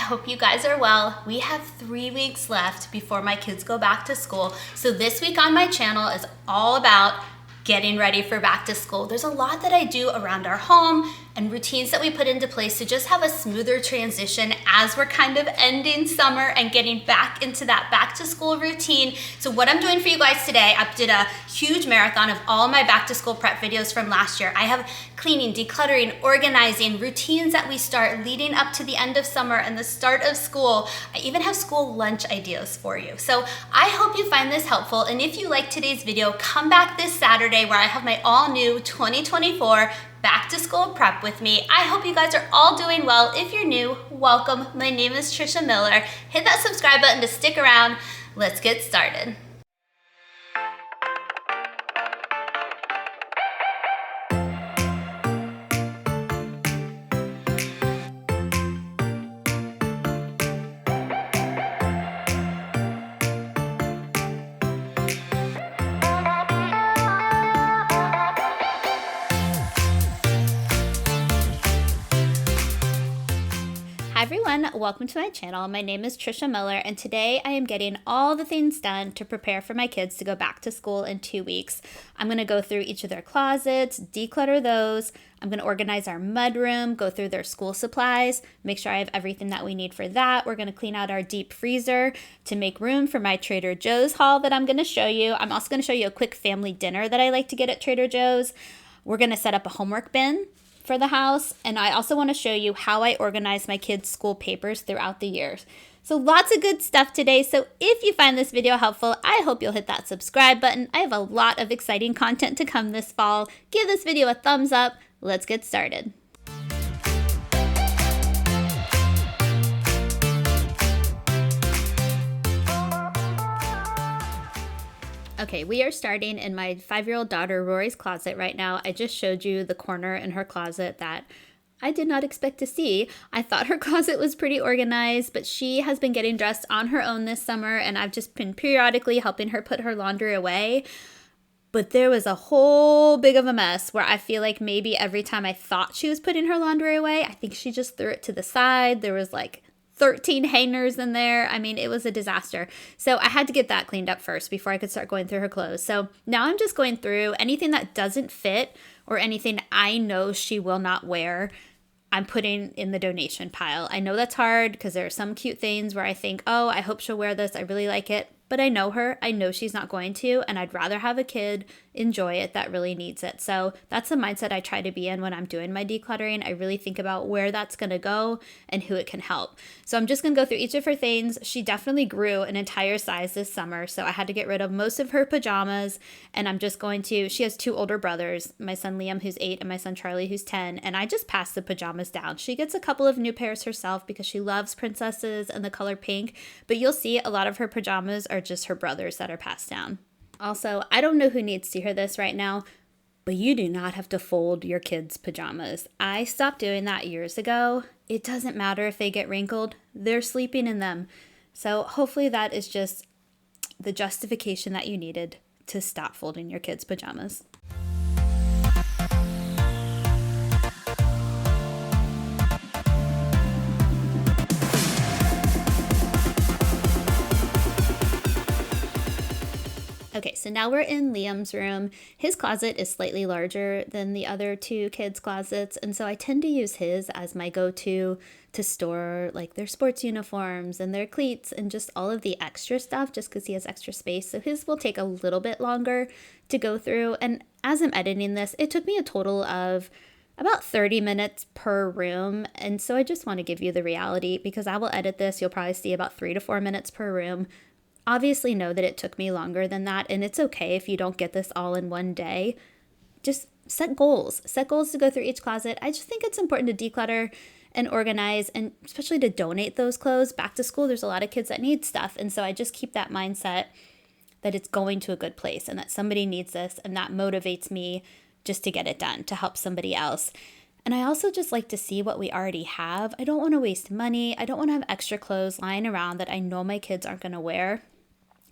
hope you guys are well. We have 3 weeks left before my kids go back to school. So this week on my channel is all about getting ready for back to school. There's a lot that I do around our home and routines that we put into place to just have a smoother transition as we're kind of ending summer and getting back into that back to school routine. So what I'm doing for you guys today, I did a huge marathon of all my back to school prep videos from last year. I have cleaning, decluttering, organizing, routines that we start leading up to the end of summer and the start of school. I even have school lunch ideas for you. So I hope you find this helpful. And if you like today's video, come back this Saturday where I have my all new 2024 back to school prep with me. I hope you guys are all doing well. If you're new, welcome. My name is Trisha Miller. Hit that subscribe button to stick around. Let's get started. Hi everyone, welcome to my channel. My name is Trisha Miller and today I am getting all the things done to prepare for my kids to go back to school in 2 weeks. I'm going to go through each of their closets, declutter those. I'm going to organize our mudroom, go through their school supplies, make sure I have everything that we need for that. We're going to clean out our deep freezer to make room for my Trader Joe's haul that I'm going to show you. I'm also going to show you a quick family dinner that I like to get at Trader Joe's. We're going to set up a homework bin for the house, and I also want to show you how I organize my kids' school papers throughout the years. So lots of good stuff today. So if you find this video helpful, I hope you'll hit that subscribe button. I have a lot of exciting content to come this fall. Give this video a thumbs up. Let's get started. Okay, we are starting in my 5-year-old daughter Rory's closet right now. I just showed you the corner in her closet that I did not expect to see. I thought her closet was pretty organized, but she has been getting dressed on her own this summer, and I've just been periodically helping her put her laundry away. But there was a whole big of a mess where I feel like maybe every time I thought she was putting her laundry away, I think she just threw it to the side. There was like 13 hangers in there. I mean, it was a disaster. So I had to get that cleaned up first before I could start going through her clothes. So now I'm just going through anything that doesn't fit or anything I know she will not wear, I'm putting in the donation pile. I know that's hard because there are some cute things where I think, oh, I hope she'll wear this. I really like it. But I know her. I know she's not going to, and I'd rather have a kid enjoy it that really needs it. So that's the mindset I try to be in when I'm doing my decluttering. I really think about where that's going to go and who it can help. So I'm just going to go through each of her things. She definitely grew an entire size this summer, so I had to get rid of most of her pajamas, and I'm just going to, she has 2 older brothers, my son Liam, who's 8, and my son Charlie, who's 10, and I just pass the pajamas down. She gets a couple of new pairs herself because she loves princesses and the color pink, but you'll see a lot of her pajamas are just her brothers that are passed down. Also, I don't know who needs to hear this right now, but you do not have to fold your kids' pajamas. I stopped doing that years ago. It doesn't matter if they get wrinkled, they're sleeping in them. So hopefully that is just the justification that you needed to stop folding your kids' pajamas. Okay, so now we're in Liam's room. His closet is slightly larger than the other 2 kids' closets, and so I tend to use his as my go-to to store like their sports uniforms and their cleats and just all of the extra stuff just because he has extra space. So his will take a little bit longer to go through, and as I'm editing this, it took me a total of about 30 minutes per room, and so I just want to give you the reality because I will edit this. You'll probably see about 3 to 4 minutes per room. Obviously know that it took me longer than that, and it's okay if you don't get this all in one day. Just set goals. Set goals to go through each closet. I just think it's important to declutter and organize, and especially to donate those clothes. Back to school, there's a lot of kids that need stuff, and so I just keep that mindset that it's going to a good place and that somebody needs this, and that motivates me just to get it done, to help somebody else. And I also just like to see what we already have. I don't want to waste money. I don't want to have extra clothes lying around that I know my kids aren't going to wear.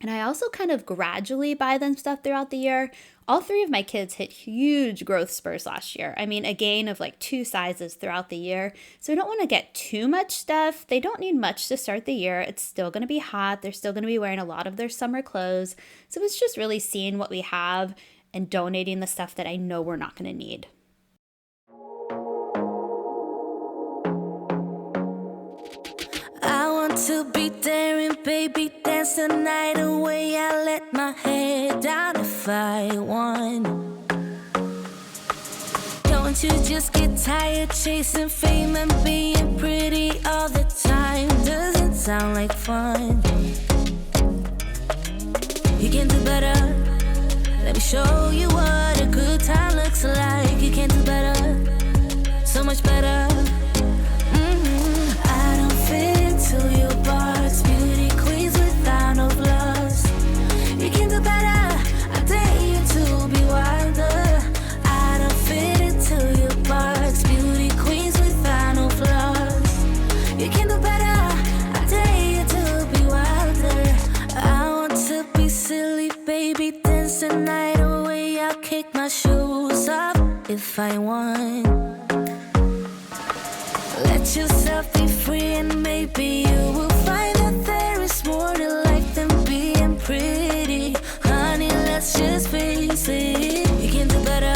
And I also kind of gradually buy them stuff throughout the year. All three of my kids hit huge growth spurts last year. I mean, a gain of like 2 sizes throughout the year. So I don't want to get too much stuff. They don't need much to start the year. It's still going to be hot. They're still going to be wearing a lot of their summer clothes. So it's just really seeing what we have and donating the stuff that I know we're not going to need. I want to be there and baby dance the night away. I let my head down if I want. Don't you just get tired chasing fame and being pretty all the time? Doesn't sound like fun. You can do better. Let me show you what a good time looks like. You can do better, so much better. I don't fit into your box. Beauty queens without no flaws. You can do better. I dare you to be wilder. I don't fit into your box. Beauty queens without no flaws. You can do better. I dare you to be wilder. I want to be silly, baby, dance the night away. I'll kick my shoes off if I want. Let yourself be free and maybe you will find that there is more to life than being pretty. Honey, let's just face it. You can do better.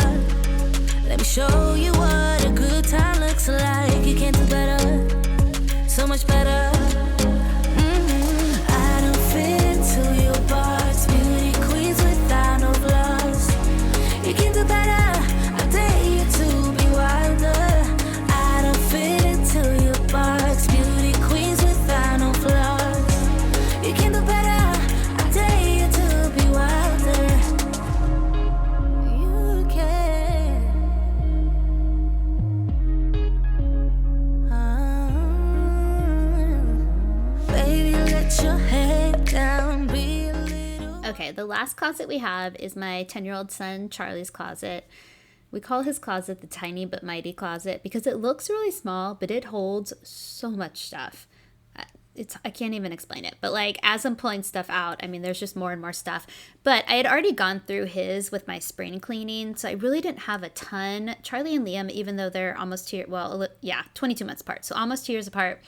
Let me show you what a good time looks like. You can do better, so much better. I don't fit into your box. Beauty queens without no flaws. You can do better. I dare you to be wilder. I don't fit into your box. Beauty queens without no flaws. You can do better. I dare you to be wilder. You can. Baby, let your head down. Be a little. Okay, the last closet we have is my 10-year-old son, Charlie's closet. We call his closet the tiny but mighty closet because it looks really small, but it holds so much stuff. I can't even explain it. But like as I'm pulling stuff out, I mean, there's just more and more stuff. But I had already gone through his with my spring cleaning, so I really didn't have a ton. Charlie and Liam, even though they're almost 22 months apart, so almost 2 years apart,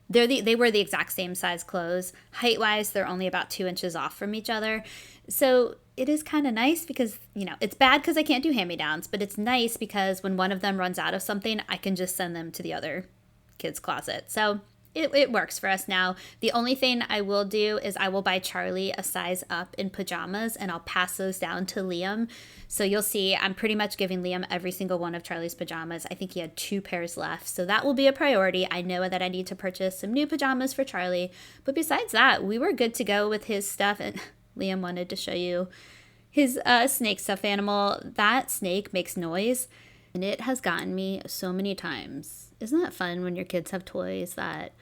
they were the exact same size clothes. Height-wise, they're only about 2 inches off from each other. So it is kind of nice because, it's bad because I can't do hand-me-downs, but it's nice because when one of them runs out of something, I can just send them to the other kid's closet. So it works for us now. The only thing I will do is I will buy Charlie a size up in pajamas, and I'll pass those down to Liam. So you'll see I'm pretty much giving Liam every single one of Charlie's pajamas. I think he had 2 pairs left, so that will be a priority. I know that I need to purchase some new pajamas for Charlie, but besides that, we were good to go with his stuff. And Liam wanted to show you his snake stuffed animal. That snake makes noise, and it has gotten me so many times. Isn't that fun when your kids have toys that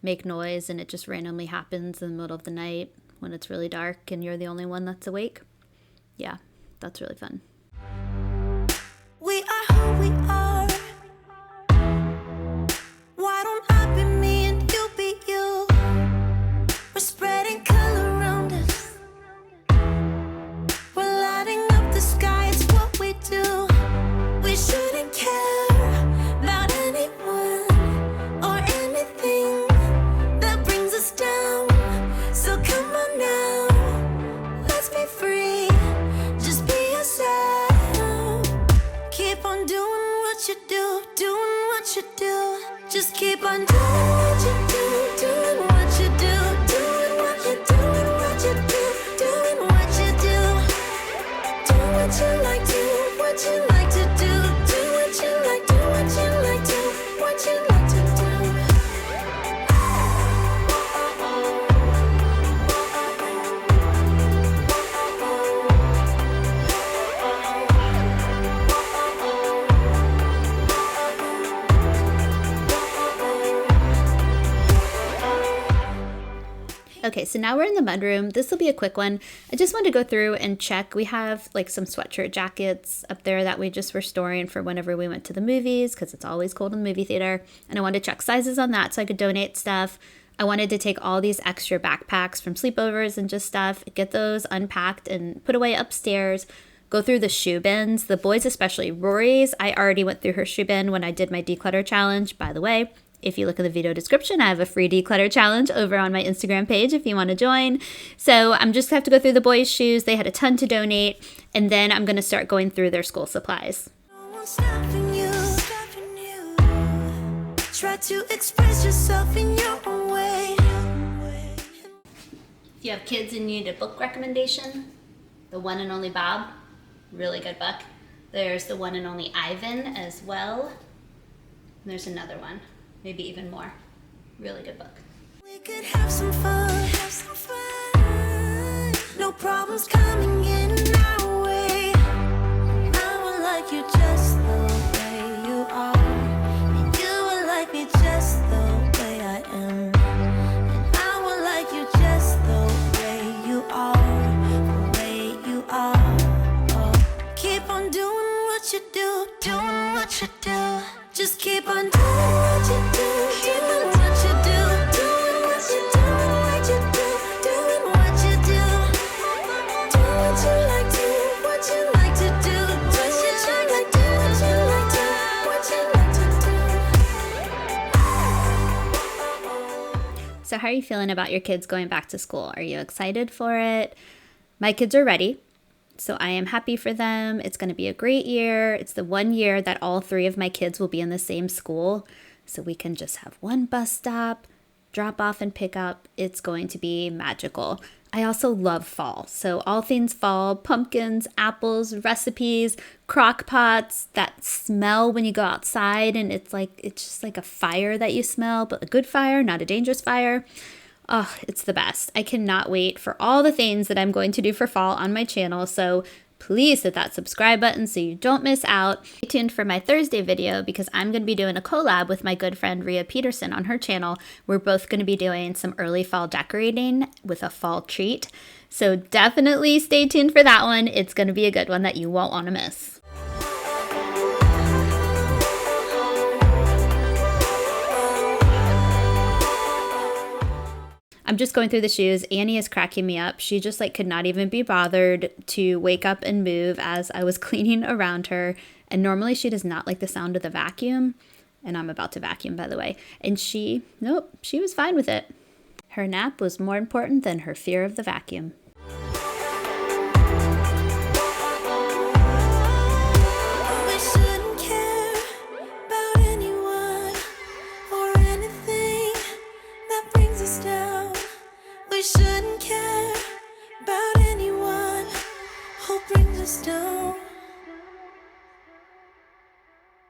make noise and it just randomly happens in the middle of the night when it's really dark and you're the only one that's awake? Yeah, that's really fun. We are who we are. Why don't I be me and you be you? We're spreading color around us. We're lighting up the sky, it's what we do. We shouldn't care about anyone or anything that brings us down. So come on now, let's be free. Just be yourself. Keep on doing what you do, doing what you do. Just keep on doing what you do, doing what you do, doing what you do, doing what you do, doing what you do. Do what you like, do what you like to do, do what you like, do what you like, do what you like to do. Okay, so now we're in the mudroom. This will be a quick one. I just wanted to go through and check. We have like some sweatshirt jackets up there that we just were storing for whenever we went to the movies because it's always cold in the movie theater. And I wanted to check sizes on that so I could donate stuff. I wanted to take all these extra backpacks from sleepovers and just stuff, get those unpacked and put away upstairs, go through the shoe bins. The boys especially. Rory's, I already went through her shoe bin when I did my declutter challenge. By the way, if you look in the video description, I have a free declutter challenge over on my Instagram page if you want to join. So I'm just have to go through the boys' shoes. They had a ton to donate. And then I'm going to start going through their school supplies. No one's stopping you. Try to express yourself in your own way. If you have kids and you need a book recommendation, The One and Only Bob, really good book. There's The One and Only Ivan as well. And there's another one, maybe even more. Really good book. We could have some fun, have some fun. No problems coming in our way. I would like you just the way you are. And you would like me just the way I am. And I would like you just the way you are. The way you are. Oh. Keep on doing what you do, doing what you do. Just keep on doing what you do, doing what you do, doing what you do, what you do, doing what you do. Do what you like to, what you like to do, what you like to do, what you like to do. So how are you feeling about your kids going back to school? Are you excited for it? My kids are ready. So I am happy for them. It's going to be a great year. It's the one year that all three of my kids will be in the same school. So we can just have one bus stop, drop off and pick up. It's going to be magical. I also love fall. So all things fall, pumpkins, apples, recipes, crock pots, that smell when you go outside and it's just like a fire that you smell, but a good fire, not a dangerous fire. Oh, it's the best. I cannot wait for all the things that I'm going to do for fall on my channel. So please hit that subscribe button so you don't miss out. Stay tuned for my Thursday video because I'm going to be doing a collab with my good friend Rhea Peterson on her channel. We're both going to be doing some early fall decorating with a fall treat. So definitely stay tuned for that one. It's going to be a good one that you won't want to miss. I'm just going through the shoes. Annie is cracking me up. She just could not even be bothered to wake up and move as I was cleaning around her. And normally she does not like the sound of the vacuum. And I'm about to vacuum, by the way. And she was fine with it. Her nap was more important than her fear of the vacuum.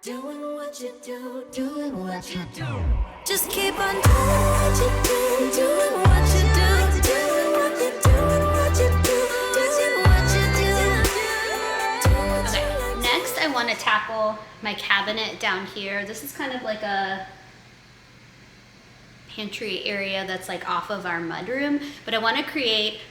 Doing what you do, doing what you do. Just keep on doing what you do, doing what you do, doing what you do, what you do, doing what you do. Okay, next I want to tackle my cabinet down here. This is kind of like a pantry area that's off of our mudroom, but I want to create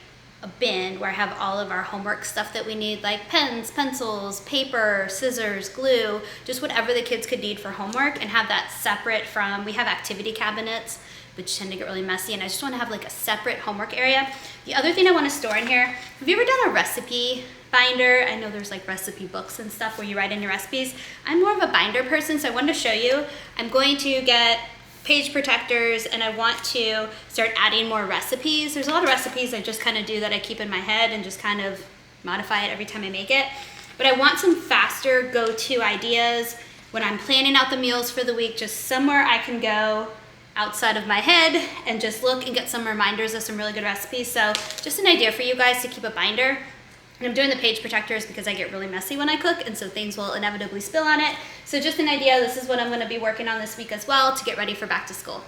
a bin where I have all of our homework stuff that we need, like pens, pencils, paper, scissors, glue, just whatever the kids could need for homework, and have that separate from, we have activity cabinets, which tend to get really messy, and I just want to have a separate homework area. The other thing I want to store in here, have you ever done a recipe binder? I know there's recipe books and stuff where you write in your recipes. I'm more of a binder person, so I wanted to show you. I'm going to get page protectors and I want to start adding more recipes. There's a lot of recipes I just kind of do that I keep in my head and just kind of modify it every time I make it. But I want some faster go-to ideas when I'm planning out the meals for the week, just somewhere I can go outside of my head and just look and get some reminders of some really good recipes. So just an idea for you guys to keep a binder. And I'm doing the page protectors because I get really messy when I cook, and so things will inevitably spill on it. So just an idea, this is what I'm going to be working on this week as well to get ready for back to school.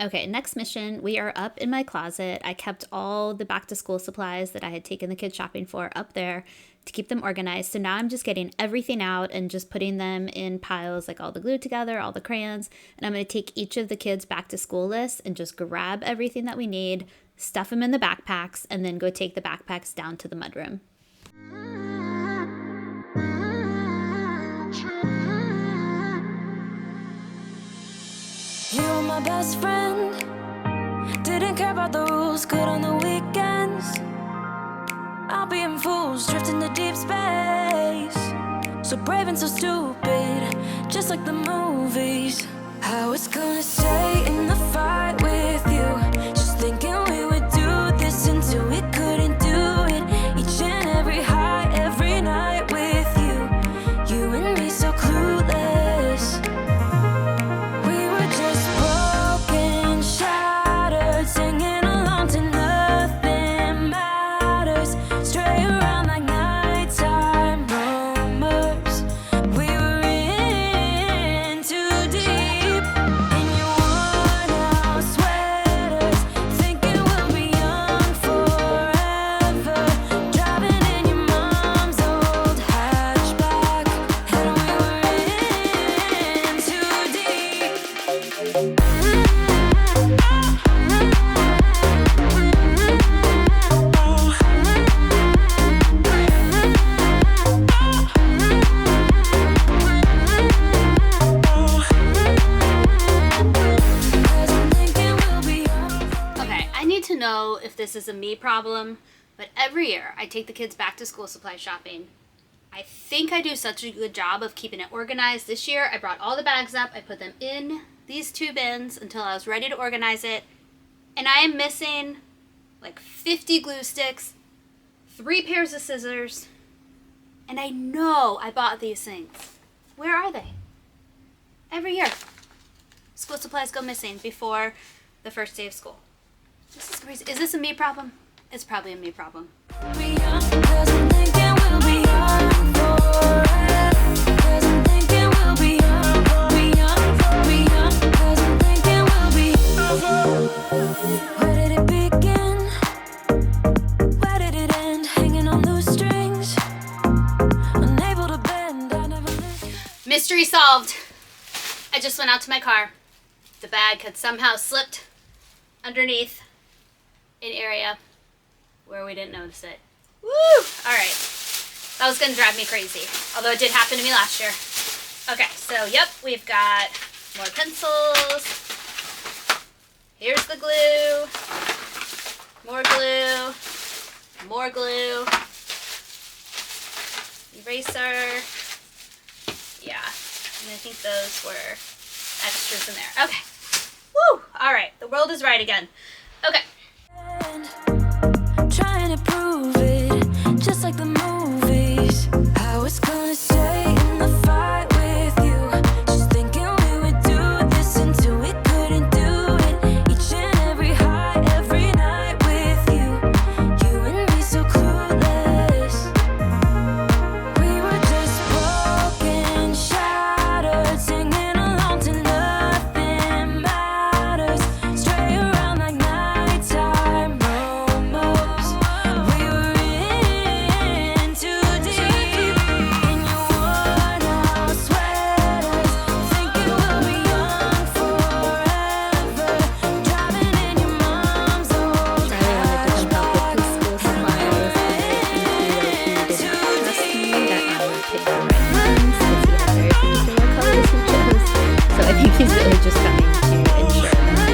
Okay, next mission, we are up in my closet. I kept all the back to school supplies that I had taken the kids shopping for up there to keep them organized. So now I'm just getting everything out and just putting them in piles, like all the glue together, all the crayons. And I'm going to take each of the kids' back to school lists and just grab everything that we need, stuff them in the backpacks, and then go take the backpacks down to the mudroom. You're my best friend. care about the rules, good on the weekends. I'll be in fools, drifting to deep space. So brave and so stupid, just like the movies. I was gonna stay in the fight with you, just thinking we would do this until we couldn't do it. Each and every high, every night with you, you and me so clueless. We were just broken, shattered, singing along to nothing matters. Stray around like nighttime rumors. We were in too deep. In your worn out sweaters, thinking we'll be young forever. Driving in your mom's old hatchback, and we were in too deep. Okay, I need to know if this is a me problem, but every year I take the kids back to school supply shopping. I think I do such a good job of keeping it organized. This year I brought all the bags up, I put them in these 2 bins until I was ready to organize it, and I am missing like 50 glue sticks, 3 pairs of scissors, and I know I bought these things. Where are they? Every year, school supplies go missing before the first day of school. This is crazy. Is this a me problem? It's probably a me problem. Where did it begin? Where did it end? Hanging on loose strings, unable to bend. I never listened. Mystery solved. I just went out to my car. The bag had somehow slipped underneath an area where we didn't notice it. Woo! All right. That was going to drive me crazy, although it did happen to me last year. Okay, so yep, we've got more pencils. Here's the glue. More glue. More glue. Eraser. Yeah, and I think those were extras in there. Okay. Woo! All right, the world is right again. Okay. Trying to prove it, just like the movies. I was gonna stay in the fight with you, just thinking we would do this until we couldn't do it. Each and every high, every night with you, you and me so clueless. We were just broken, shattered, singing along to nothing matters. Stray around like nighttime rumors. We were in too deep. In your worn out sweaters, thinking we'll be young forever. Driving in your mom's old hatchback. So I think he's really just coming to ensure that.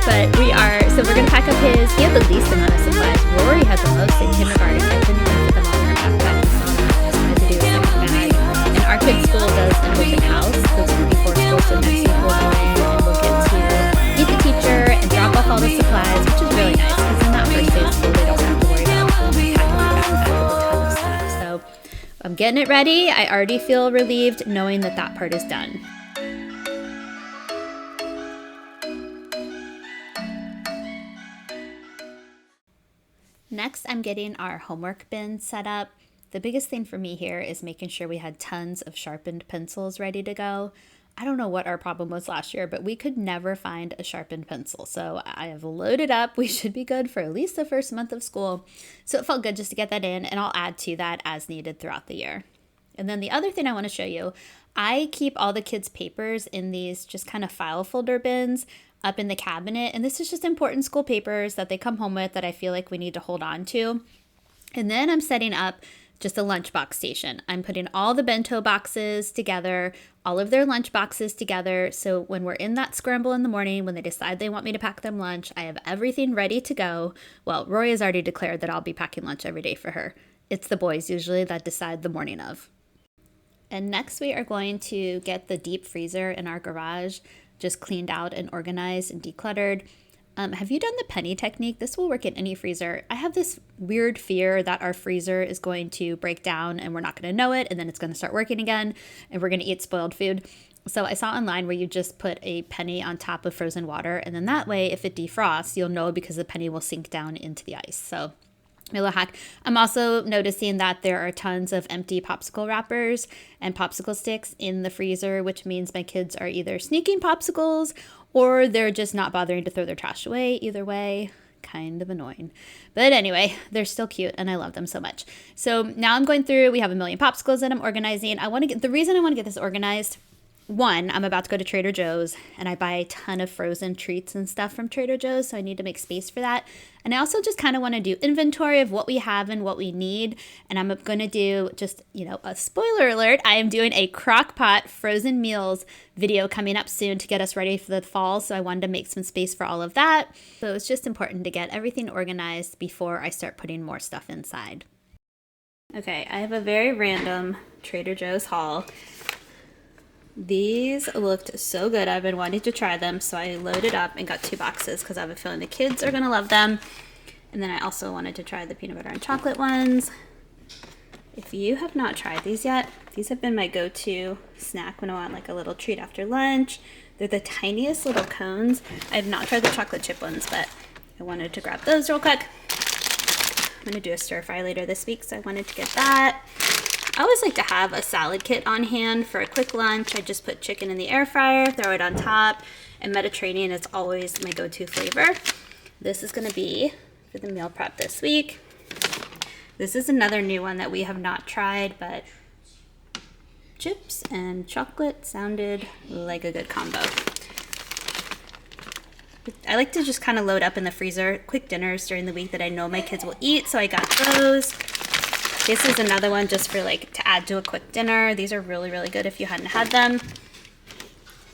But we're gonna pack up his. He had the least amount of supplies. Rory had the most in kindergarten. I couldn't even fit them all in her backpack. He saw that. I had to do a second bag. And our kids' school does an open house the week before school, so next week we'll go in and we'll get to meet the teacher and drop off all the supplies, which is really nice because in that first day of school they don't have to worry about packing your backpack with a ton of stuff. So I'm getting it ready. I already feel relieved knowing that that part is done. Next, I'm getting our homework bin set up. The biggest thing for me here is making sure we had tons of sharpened pencils ready to go. I don't know what our problem was last year, but we could never find a sharpened pencil. So I have loaded up. We should be good for at least the first month of school. So it felt good just to get that in, and I'll add to that as needed throughout the year. And then the other thing I want to show you, I keep all the kids' papers in these just kind of file folder bins up in the cabinet. And this is just important school papers that they come home with that I feel like we need to hold on to. And then I'm setting up just a lunchbox station. I'm putting all the bento boxes together, all of their lunch boxes together. So when we're in that scramble in the morning, when they decide they want me to pack them lunch, I have everything ready to go. Well, Rory has already declared that I'll be packing lunch every day for her. It's the boys usually that decide the morning of. And next we are going to get the deep freezer in our garage just cleaned out and organized and decluttered. Have you done the penny technique? This will work in any freezer. I have this weird fear that our freezer is going to break down and we're not going to know it, and then it's going to start working again and we're going to eat spoiled food. So I saw online where you just put a penny on top of frozen water, and then that way if it defrosts, you'll know because the penny will sink down into the ice. So my little hack. I'm also noticing that there are tons of empty popsicle wrappers and popsicle sticks in the freezer, which means my kids are either sneaking popsicles or they're just not bothering to throw their trash away. Either way, kind of annoying. But anyway, they're still cute and I love them so much. So now I'm going through, we have a million popsicles that I'm organizing. The reason I want to get this organized, one, I'm about to go to Trader Joe's and I buy a ton of frozen treats and stuff from Trader Joe's, so I need to make space for that. And I also just kind of want to do inventory of what we have and what we need. And I'm going to do just, a spoiler alert, I am doing a crock pot frozen meals video coming up soon to get us ready for the fall. So I wanted to make some space for all of that. So it's just important to get everything organized before I start putting more stuff inside. Okay, I have a very random Trader Joe's haul. These looked so good. I've been wanting to try them, so I loaded up and got 2 boxes because I have a feeling the kids are going to love them. And then I also wanted to try the peanut butter and chocolate ones. If you have not tried these yet, these have been my go-to snack when I want like a little treat after lunch. They're the tiniest little cones. I have not tried the chocolate chip ones, but I wanted to grab those real quick. I'm going to do a stir fry later this week, so I wanted to get that. I always like to have a salad kit on hand for a quick lunch. I just put chicken in the air fryer, throw it on top, and Mediterranean is always my go-to flavor. This is going to be for the meal prep this week. This is another new one that we have not tried, but chips and chocolate sounded like a good combo. I like to just kind of load up in the freezer quick dinners during the week that I know my kids will eat, so I got those. This is another one just for to add to a quick dinner. These are really, really good if you hadn't had them.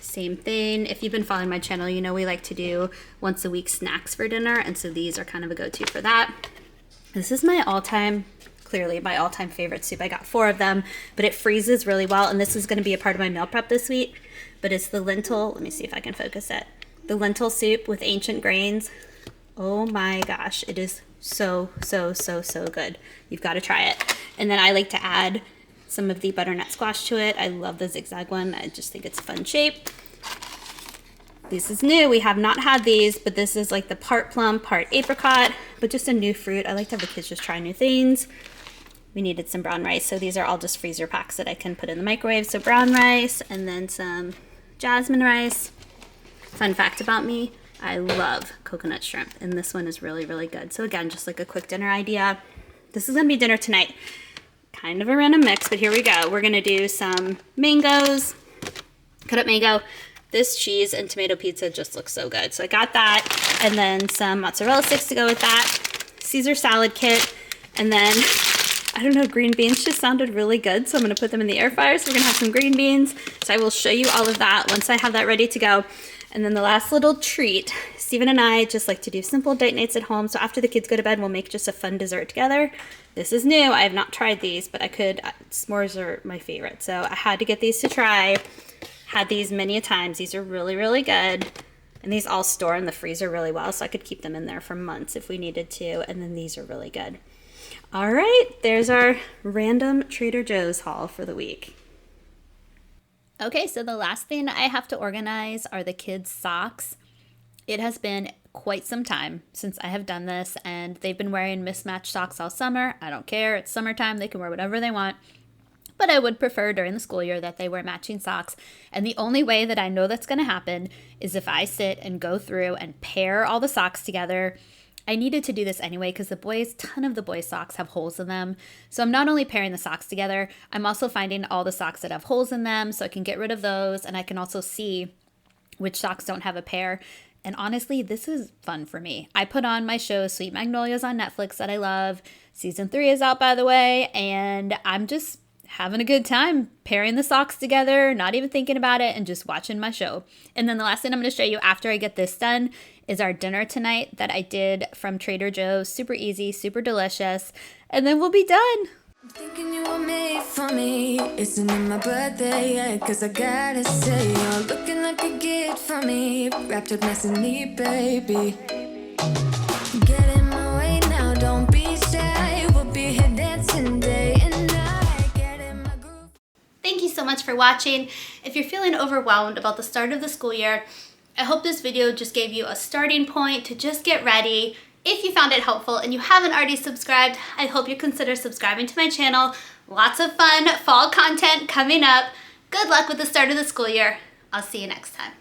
Same thing. If you've been following my channel, you know we like to do once a week snacks for dinner, and so these are kind of a go-to for that. This is clearly my all-time favorite soup. I got 4 of them, but it freezes really well, and this is going to be a part of my meal prep this week. But it's the lentil, let me see if I can focus it. The lentil soup with ancient grains. Oh my gosh, it is so good. You've got to try it. And then I like to add some of the butternut squash to it. I love the zigzag one. I just think it's a fun shape. This is new. We have not had these, but this is like the part plum, part apricot, but just a new fruit. I like to have the kids just try new things. We needed some brown rice, so these are all just freezer packs that I can put in the microwave. So brown rice and then some jasmine rice. Fun fact about me, I love coconut shrimp, and this one is really, really good. So again, just like a quick dinner idea. This is gonna be dinner tonight. Kind of a random mix, but here we go. We're gonna do some mangoes, cut up mango. This cheese and tomato pizza just looks so good. So I got that, and then some mozzarella sticks to go with that, Caesar salad kit, and then, I don't know, green beans just sounded really good, so I'm gonna put them in the air fryer. So we're gonna have some green beans. So I will show you all of that once I have that ready to go. And then the last little treat, Steven and I just like to do simple date nights at home. So after the kids go to bed, we'll make just a fun dessert together. This is new. I have not tried these, but s'mores are my favorite. So I had to get these to try. Had these many a times. These are really, really good. And these all store in the freezer really well, so I could keep them in there for months if we needed to. And then these are really good. All right, there's our random Trader Joe's haul for the week. Okay, so the last thing I have to organize are the kids' socks. It has been quite some time since I have done this, and they've been wearing mismatched socks all summer. I don't care. It's summertime. They can wear whatever they want. But I would prefer during the school year that they wear matching socks. And the only way that I know that's going to happen is if I sit and go through and pair all the socks together. I needed to do this anyway because ton of the boys' socks have holes in them. So I'm not only pairing the socks together, I'm also finding all the socks that have holes in them so I can get rid of those, and I can also see which socks don't have a pair. And honestly, this is fun for me. I put on my show Sweet Magnolias on Netflix that I love. Season 3 is out, by the way, and I'm just having a good time pairing the socks together, not even thinking about it, and just watching my show. And then the last thing I'm going to show you after I get this done is our dinner tonight that I did from Trader Joe's. Super easy, super delicious. And then we'll be done. I'm thinking you were made for me. Isn't it my birthday yet? Cause I gotta say, you're looking like a gift for me. Wrapped up nice and neat, baby. Get in my way now, don't be shy. We'll be here dancing day and night. Get in my groove. Thank you so much for watching. If you're feeling overwhelmed about the start of the school year, I hope this video just gave you a starting point to just get ready. If you found it helpful and you haven't already subscribed, I hope you consider subscribing to my channel. Lots of fun fall content coming up. Good luck with the start of the school year. I'll see you next time.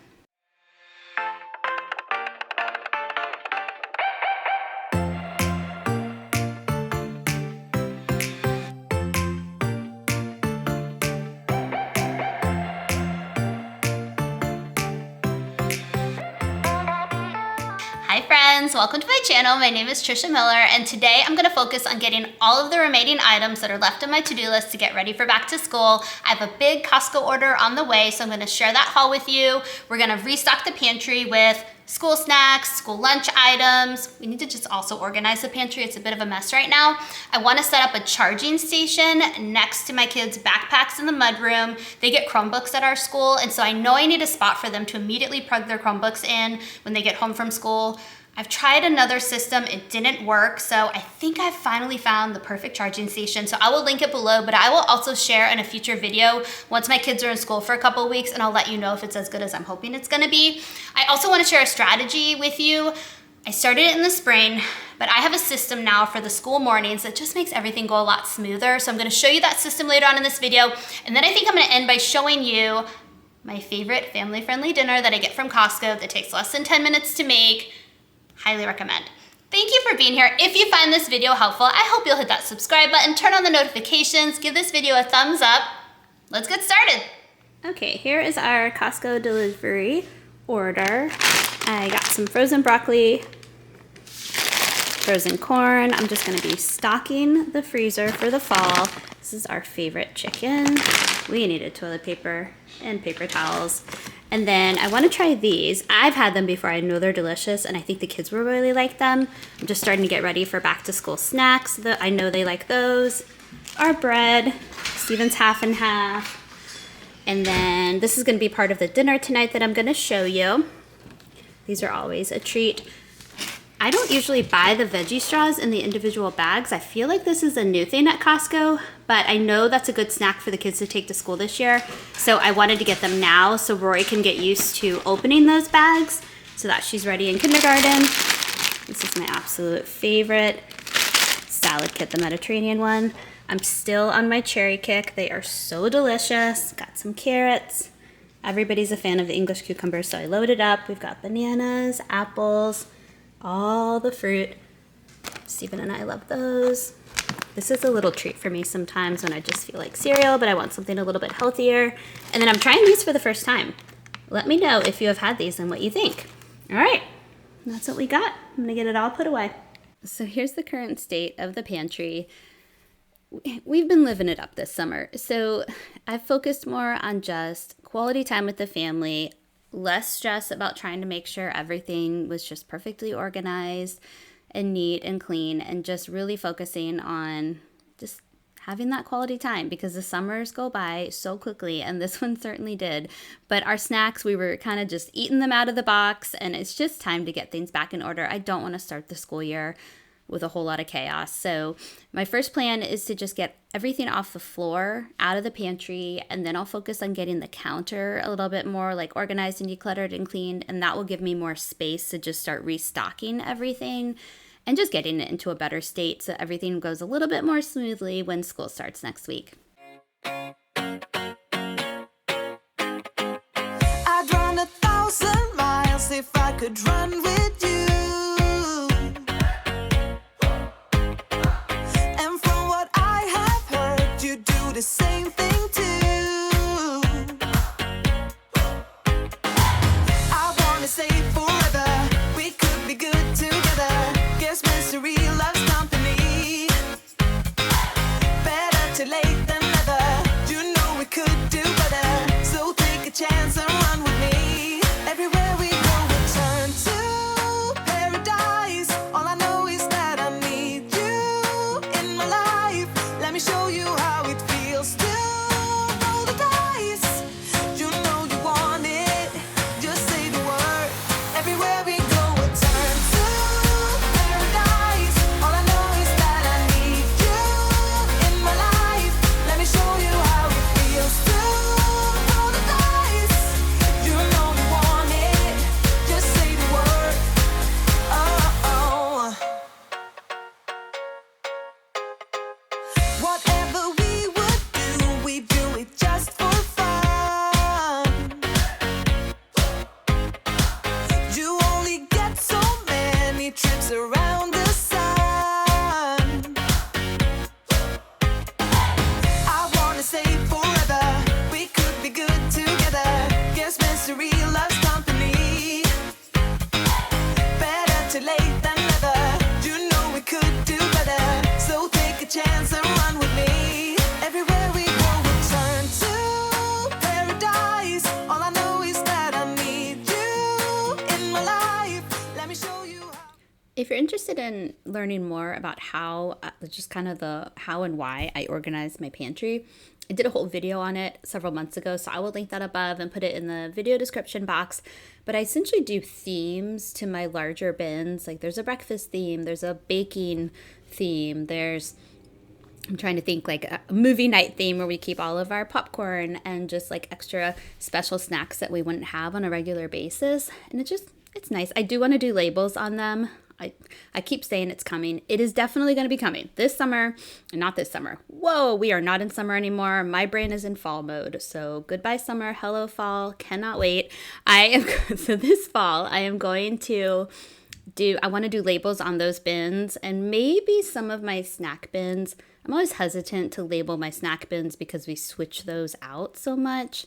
Hi friends, welcome to my channel. My name is Trisha Miller, and today I'm gonna focus on getting all of the remaining items that are left on my to-do list to get ready for back to school. I have a big Costco order on the way, so I'm gonna share that haul with you. We're gonna restock the pantry with school snacks, school lunch items. We need to just also organize the pantry. It's a bit of a mess right now. I wanna set up a charging station next to my kids' backpacks in the mudroom. They get Chromebooks at our school, and so I know I need a spot for them to immediately plug their Chromebooks in when they get home from school. I've tried another system, it didn't work, so I think I've finally found the perfect charging station. So I will link it below, but I will also share in a future video once my kids are in school for a couple of weeks, and I'll let you know if it's as good as I'm hoping it's gonna be. I also wanna share a strategy with you. I started it in the spring, but I have a system now for the school mornings that just makes everything go a lot smoother. So I'm gonna show you that system later on in this video, and then I think I'm gonna end by showing you my favorite family-friendly dinner that I get from Costco that takes less than 10 minutes to make. Highly recommend. Thank you for being here. If you find this video helpful, I hope you'll hit that subscribe button, turn on the notifications, give this video a thumbs up. Let's get started. Okay, here is our Costco delivery order. I got some frozen broccoli, frozen corn. I'm just gonna be stocking the freezer for the fall. This is our favorite chicken. We needed toilet paper and paper towels. And then I want to try these. I've had them before. I know they're delicious, and I think the kids will really like them. I'm just starting to get ready for back to school snacks. I know they like those. Our bread, Steven's half and half. And then this is going to be part of the dinner tonight that I'm going to show you. These are always a treat. I don't usually buy the veggie straws in the individual bags. I feel like this is a new thing at Costco, but I know that's a good snack for the kids to take to school this year. So I wanted to get them now so Rory can get used to opening those bags so that she's ready in kindergarten. This is my absolute favorite salad kit, the Mediterranean one. I'm still on my cherry kick. They are so delicious. Got some carrots. Everybody's a fan of the English cucumber, so I loaded up. We've got bananas, apples, all the fruit. Steven and I love those. This is a little treat for me sometimes when I just feel like cereal, but I want something a little bit healthier. And then I'm trying these for the first time. Let me know if you have had these and what you think. All right, that's what we got. I'm gonna get it all put away. So here's the current state of the pantry. We've been living it up this summer. So I've focused more on just quality time with the family, less stress about trying to make sure everything was just perfectly organized and neat and clean, and just really focusing on just having that quality time, because the summers go by so quickly, and this one certainly did. But our snacks, we were kind of just eating them out of the box, and it's just time to get things back in order. I don't want to start the school year with a whole lot of chaos. So my first plan is to just get everything off the floor, out of the pantry, and then I'll focus on getting the counter a little bit more like organized and decluttered and cleaned, and that will give me more space to just start restocking everything and just getting it into a better state so everything goes a little bit more smoothly when school starts next week. I'd run 1,000 miles if I could run with you. And from what I have heard, you do the same thing too. I wanna stay forever. around the sun. I wanna say forever, we could be good together. Guess mystery loves company. Better too late than never. You know we could do better. So take a chance and run with me. Everywhere we go, we'll turn to paradise. All I know is that I need you in my life. Let me show you how. If you're interested in learning more about how, just kind of the how and why I organize my pantry, I did a whole video on it several months ago, so I will link that above and put it in the video description box. But I essentially do themes to my larger bins. Like there's a breakfast theme, there's a baking theme, I'm trying to think like a movie night theme where we keep all of our popcorn and just like extra special snacks that we wouldn't have on a regular basis. And it's nice. I do want to do labels on them. I keep saying it's coming. It is definitely going to be coming this summer, not this summer. Whoa, we are not in summer anymore. My brain is in fall mode. So goodbye summer, hello fall. Cannot wait. So this fall I am going to I want to do labels on those bins and maybe some of my snack bins. I'm always hesitant to label my snack bins because we switch those out so much.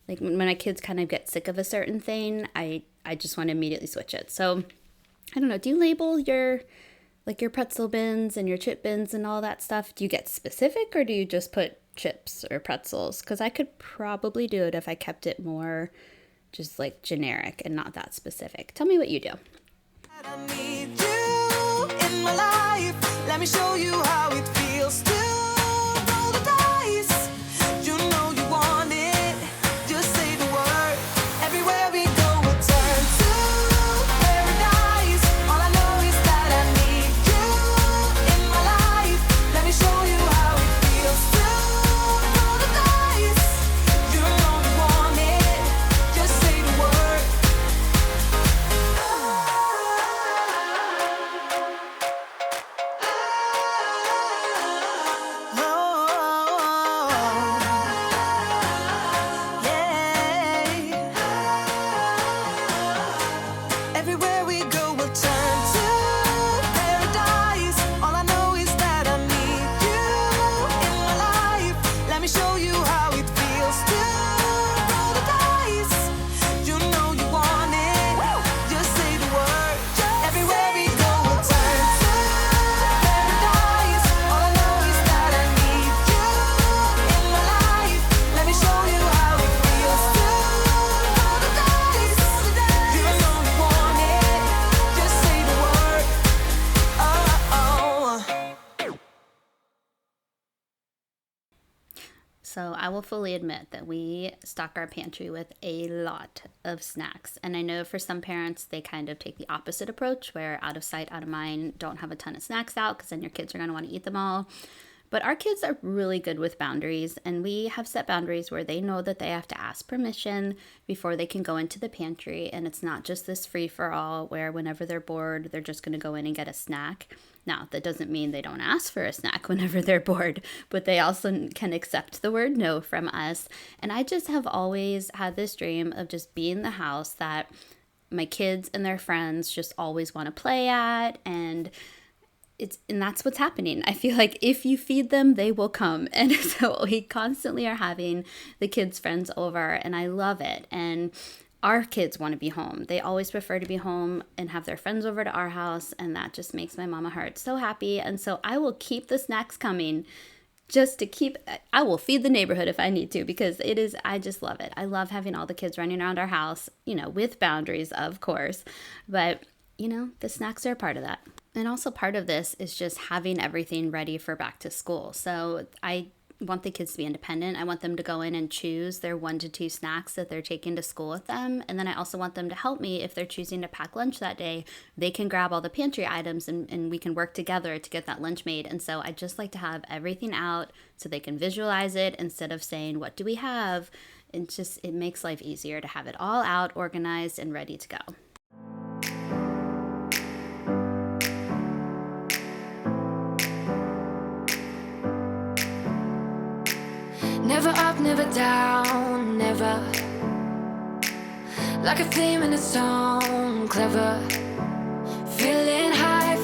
Like when my kids kind of get sick of a certain thing, I just want to immediately switch it. So I don't know, do you label your pretzel bins and your chip bins and all that stuff? Do you get specific or do you just put chips or pretzels? Because I could probably do it if I kept it more just like generic and not that specific. Tell me what you do. I need you in my life. Let me show you how it feels to roll the dice. You know you want it. Just say the word. Everywhere we go, we'll turn to paradise. All I know is that I need you in my life. Let me show you how it feels to roll the dice. You know you want it. Just say the word. Everywhere we go, we'll turn to paradise. All I know is that I need you in my life. Let me show you how it feels to roll the dice. You know you want it. Just say the word. Everywhere we go, we'll turn to paradise. All I know is that I need you in my life. Let me show you how it feels to roll the dice. You know you want it. Just say the word. Oh. So I will fully admit that we stock our pantry with a lot of snacks. And I know for some parents, they kind of take the opposite approach where out of sight, out of mind, don't have a ton of snacks out because then your kids are going to want to eat them all. But our kids are really good with boundaries, and we have set boundaries where they know that they have to ask permission before they can go into the pantry. And it's not just this free-for-all where whenever they're bored, they're just going to go in and get a snack. Now, that doesn't mean they don't ask for a snack whenever they're bored, but they also can accept the word no from us. And I just have always had this dream of just being the house that my kids and their friends just always want to play at, and that's what's happening. I feel like if you feed them, they will come. And so we constantly are having the kids' friends over, and I love it. And our kids want to be home. They always prefer to be home and have their friends over to our house, and that just makes my mama heart so happy. And so I will keep the snacks coming I will feed the neighborhood if I need to, because I just love it. I love having all the kids running around our house, with boundaries, of course. But, the snacks are a part of that. And also part of this is just having everything ready for back to school. So I want the kids to be independent. I want them to go in and choose their 1 to 2 snacks that they're taking to school with them. And then I also want them to help me if they're choosing to pack lunch that day. They can grab all the pantry items and we can work together to get that lunch made. And so I just like to have everything out so they can visualize it instead of saying, what do we have? It makes life easier to have it all out, organized, and ready to go. Never up, never down, never. Like a theme in a song, clever. Feeling high,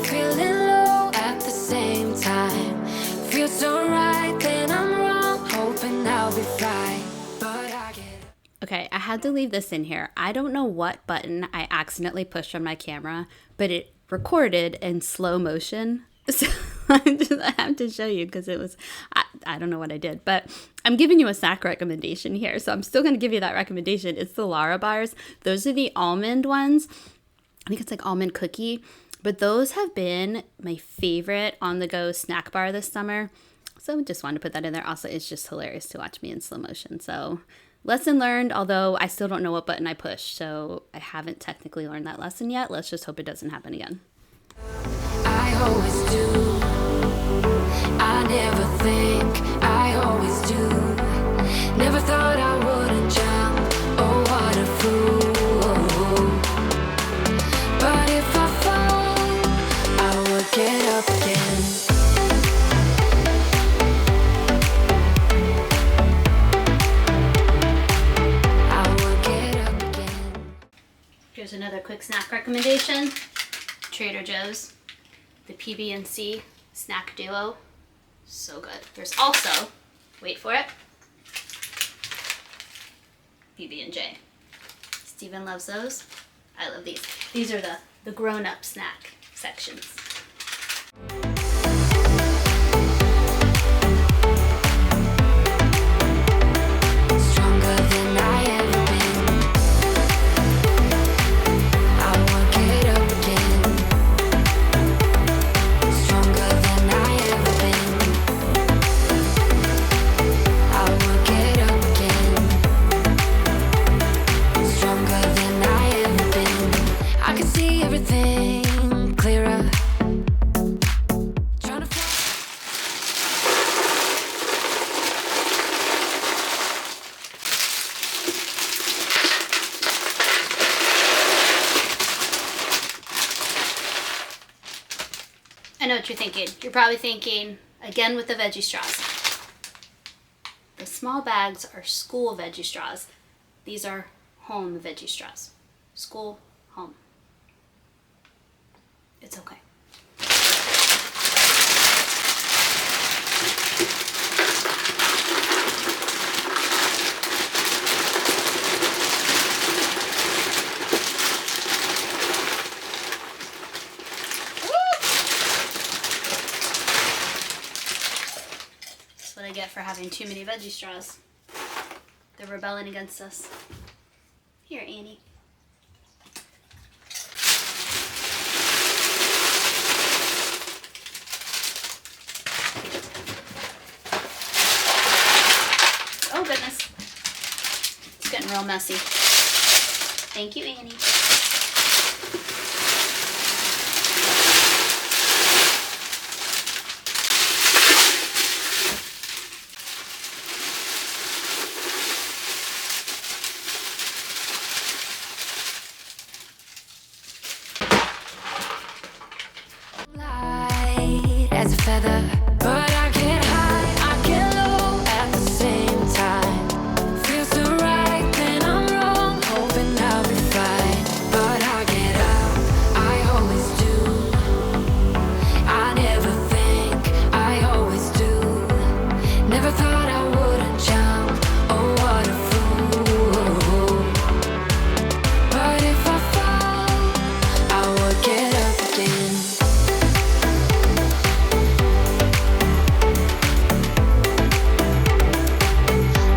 had to leave this in here. I don't know what button I accidentally pushed on my camera, but it recorded in slow motion. So I have to show you because it was, I don't know what I did, but I'm giving you a snack recommendation here. So I'm still going to give you that recommendation. It's the Lara bars. Those are the almond ones. I think it's like almond cookie, but those have been my favorite on the go snack bar this summer. So I just wanted to put that in there. Also, it's just hilarious to watch me in slow motion. So lesson learned, although I still don't know what button I pushed. So I haven't technically learned that lesson yet. Let's just hope it doesn't happen again. I always do. I never think, I always do. Never thought I wouldn't jump. Oh, what a fool. But if I fall, I will get up again. I will get up again. Here's another quick snack recommendation. Trader Joe's, the PB&C snack duo. So good. There's also, wait for it, PB&J. Steven loves those. I love these. These are the grown-up snack sections. Stronger than I ever been. I will get up again. Stronger than I ever been. I will get up again. Stronger than I ever been. I can see everything clearer. Trying to fly. I know what you're thinking. You're probably thinking, again with the veggie straws. The small bags are school veggie straws. These are home veggie straws. School, home. It's okay. That's what I get for having too many veggie straws. They're rebelling against us. Here, Annie. Oh goodness. It's getting real messy. Thank you, Annie. Light as a feather, but I get high, I get low at the same time. Feels so right, then I'm wrong, hoping I'll be fine. But I get up, I always do. I never think, I always do. Never thought I wouldn't jump, oh what a fool. But if I fall, I will get up again.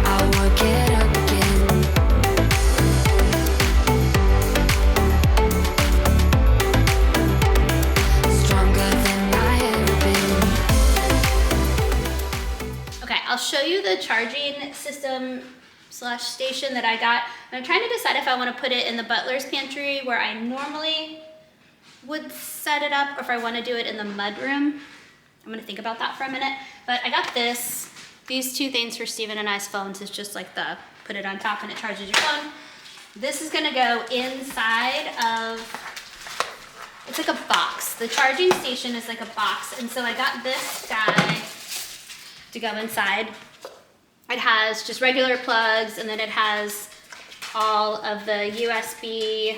I will get up again. Stronger than I ever been. Okay, I'll show you the charging system slash station that I got. And I'm trying to decide if I want to put it in the butler's pantry where I normally would set it up, or if I want to do it in the mudroom. I'm going to think about that for a minute. But I got these two things for Steven and I's phones. It's just like the, put it on top and it charges your phone. This is going to go inside of, it's like a box. The charging station is like a box. And so I got this guy to go inside. It has just regular plugs, and then it has all of the USB,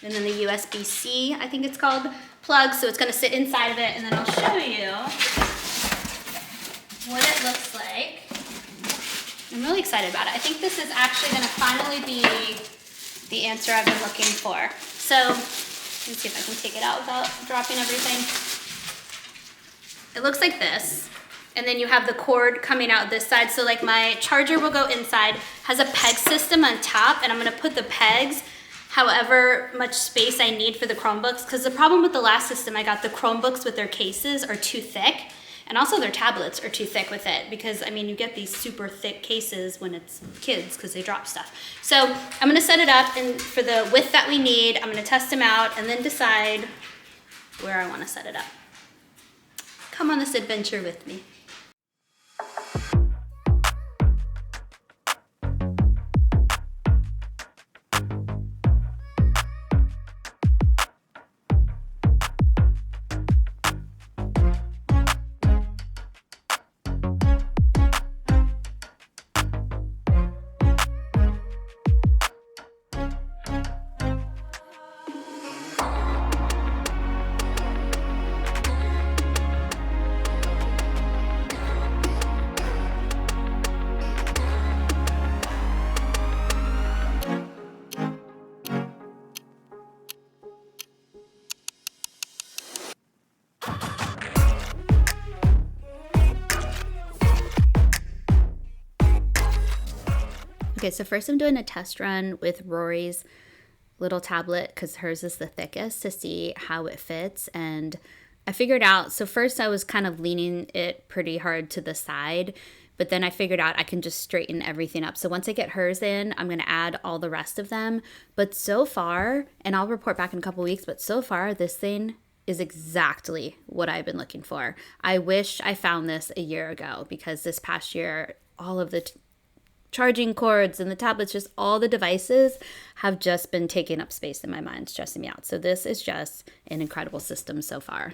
and then the USB-C, I think it's called, plugs. So it's going to sit inside of it, and then I'll show you what it looks like I'm really excited about it. I think this is actually going to finally be the answer I've been looking for. So, let me see if I can take it out without dropping everything. It looks like this. And then you have the cord coming out this side. So like my charger will go inside, has a peg system on top, and I'm gonna put the pegs however much space I need for the Chromebooks. Because the problem with the last system I got, the Chromebooks with their cases are too thick. And also their tablets are too thick with it because, I mean, you get these super thick cases when it's kids because they drop stuff. So I'm gonna set it up, and for the width that we need, I'm gonna test them out and then decide where I wanna set it up. Come on this adventure with me. Okay, so first I'm doing a test run with Rory's little tablet because hers is the thickest to see how it fits. And I figured out, so first I was kind of leaning it pretty hard to the side, but then I figured out I can just straighten everything up. So once I get hers in, I'm going to add all the rest of them. But so far, and I'll report back in a couple weeks, but so far this thing is exactly what I've been looking for. I wish I found this a year ago because this past year, all of the charging cords and the tablets, just all the devices have just been taking up space in my mind, stressing me out. So this is just an incredible system so far.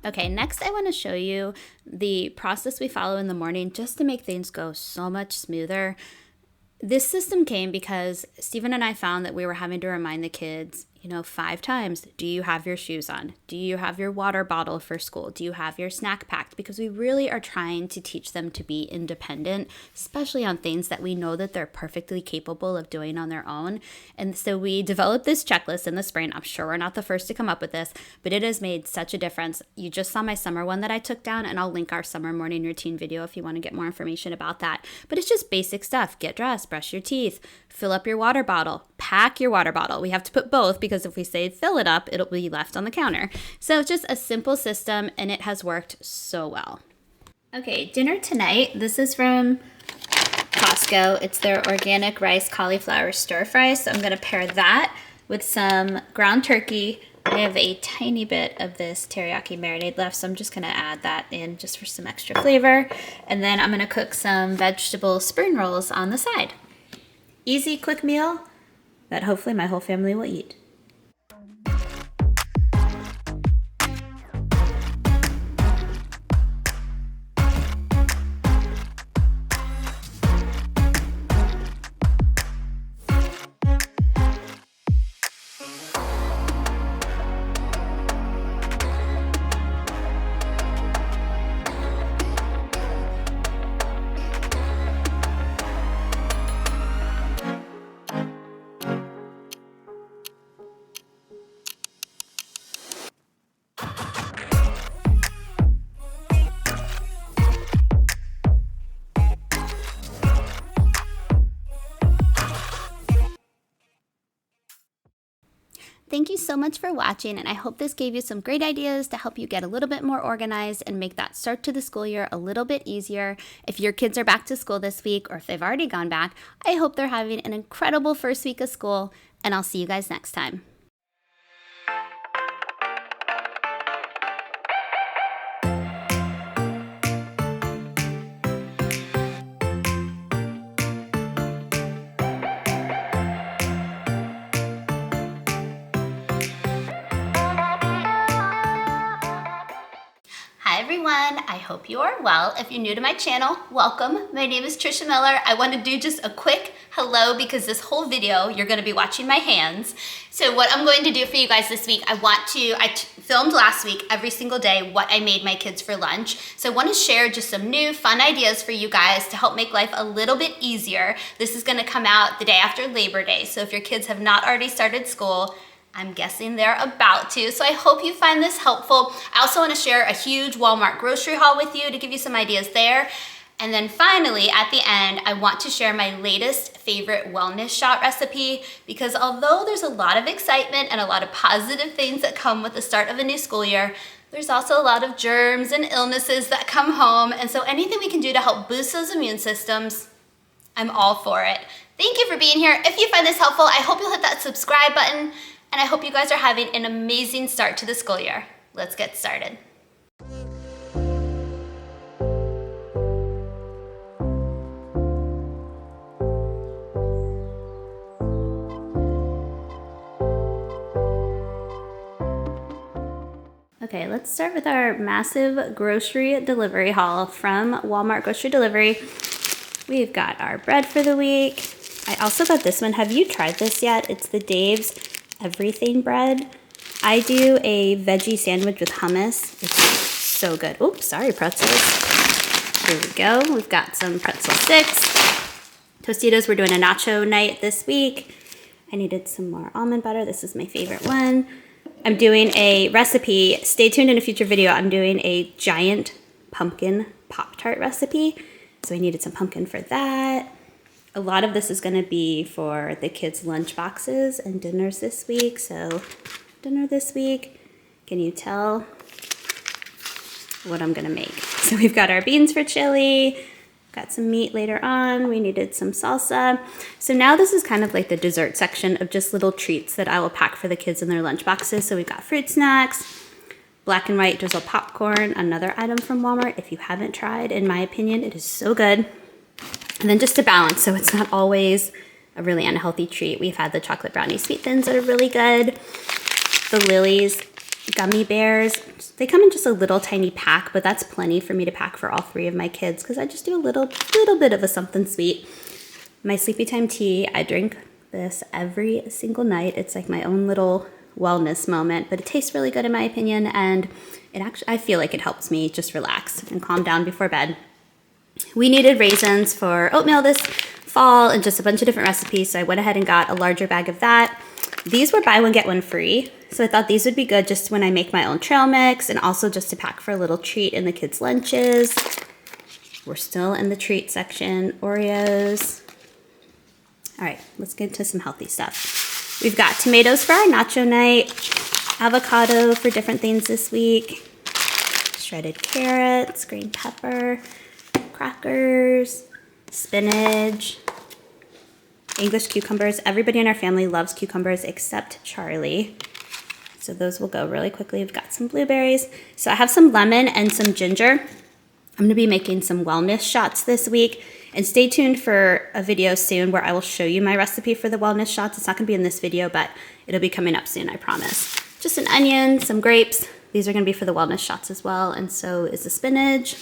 Okay, next I want to show you the process we follow in the morning just to make things go so much smoother. This system came because Stephen and I found that we were having to remind the kids, 5 times, do you have your shoes on? Do you have your water bottle for school? Do you have your snack packed? Because we really are trying to teach them to be independent, especially on things that we know that they're perfectly capable of doing on their own. And so we developed this checklist in the spring. I'm sure we're not the first to come up with this, but it has made such a difference. You just saw my summer one that I took down, and I'll link our summer morning routine video if you want to get more information about that. But it's just basic stuff. Get dressed, brush your teeth, fill up your water bottle, pack your water bottle. We have to put both because if we say fill it up, it'll be left on the counter. So it's just a simple system, and it has worked so well. Okay, dinner tonight. This is from Costco. It's their organic rice cauliflower stir fry. So I'm going to pair that with some ground turkey. I have a tiny bit of this teriyaki marinade left, so I'm just going to add that in just for some extra flavor. And then I'm going to cook some vegetable spring rolls on the side. Easy, quick meal that hopefully my whole family will eat. Thank you so much for watching, and I hope this gave you some great ideas to help you get a little bit more organized and make that start to the school year a little bit easier. If your kids are back to school this week, or if they've already gone back, I hope they're having an incredible first week of school, and I'll see you guys next time. everyone, I hope you are well. If you're new to my channel, welcome. My name is Trisha Miller. I want to do just a quick hello because this whole video you're going to be watching my hands. So what I'm going to do for you guys this week, I filmed last week every single day what I made my kids for lunch. So I want to share just some new fun ideas for you guys to help make life a little bit easier. This is going to come out the day after Labor Day. So if your kids have not already started school, I'm guessing they're about to, so I hope you find this helpful. I also want to share a huge Walmart grocery haul with you to give you some ideas there. And then finally, at the end, I want to share my latest favorite wellness shot recipe because although there's a lot of excitement and a lot of positive things that come with the start of a new school year, there's also a lot of germs and illnesses that come home. And so anything we can do to help boost those immune systems, I'm all for it. Thank you for being here. If you find this helpful, I hope you'll hit that subscribe button. And I hope you guys are having an amazing start to the school year. Let's get started. Okay, let's start with our massive grocery delivery haul from Walmart Grocery Delivery. We've got our bread for the week. I also got this one. Have you tried this yet? It's the Dave's Everything bread. I do a veggie sandwich with hummus. It's so good. Oops, sorry, pretzels. Here we go. We've got some pretzel sticks. Tostitos, we're doing a nacho night this week. I needed some more almond butter. This is my favorite one. I'm doing a recipe. Stay tuned in a future video. I'm doing a giant pumpkin Pop-Tart recipe. So I needed some pumpkin for that. A lot of this is going to be for the kids' lunch boxes and dinners this week. So dinner this week, can you tell what I'm going to make? So we've got our beans for chili, got some meat later on. We needed some salsa. So now this is kind of like the dessert section of just little treats that I will pack for the kids in their lunch boxes. So we've got fruit snacks, black and white drizzle popcorn, another item from Walmart. If you haven't tried, in my opinion, it is so good. And then just to balance, so it's not always a really unhealthy treat, we've had the chocolate brownie sweet thins that are really good. The Lily's gummy bears, they come in just a little tiny pack, but that's plenty for me to pack for all three of my kids because I just do a little bit of a something sweet. My sleepy time tea, I drink this every single night. It's like my own little wellness moment, but it tastes really good in my opinion, and I feel like it helps me just relax and calm down before bed. We needed raisins for oatmeal this fall and just a bunch of different recipes, so I went ahead and got a larger bag of that. These were buy one, get one free, so I thought these would be good just when I make my own trail mix and also just to pack for a little treat in the kids' lunches. We're still in the treat section. Oreos. All right, let's get into some healthy stuff. We've got tomatoes for our nacho night, avocado for different things this week, shredded carrots, green pepper, crackers, spinach, English cucumbers. Everybody in our family loves cucumbers except Charlie. So those will go really quickly. We've got some blueberries. So I have some lemon and some ginger. I'm going to be making some wellness shots this week. And stay tuned for a video soon where I will show you my recipe for the wellness shots. It's not going to be in this video, but it'll be coming up soon, I promise. Just an onion, some grapes. These are going to be for the wellness shots as well. And so is the spinach.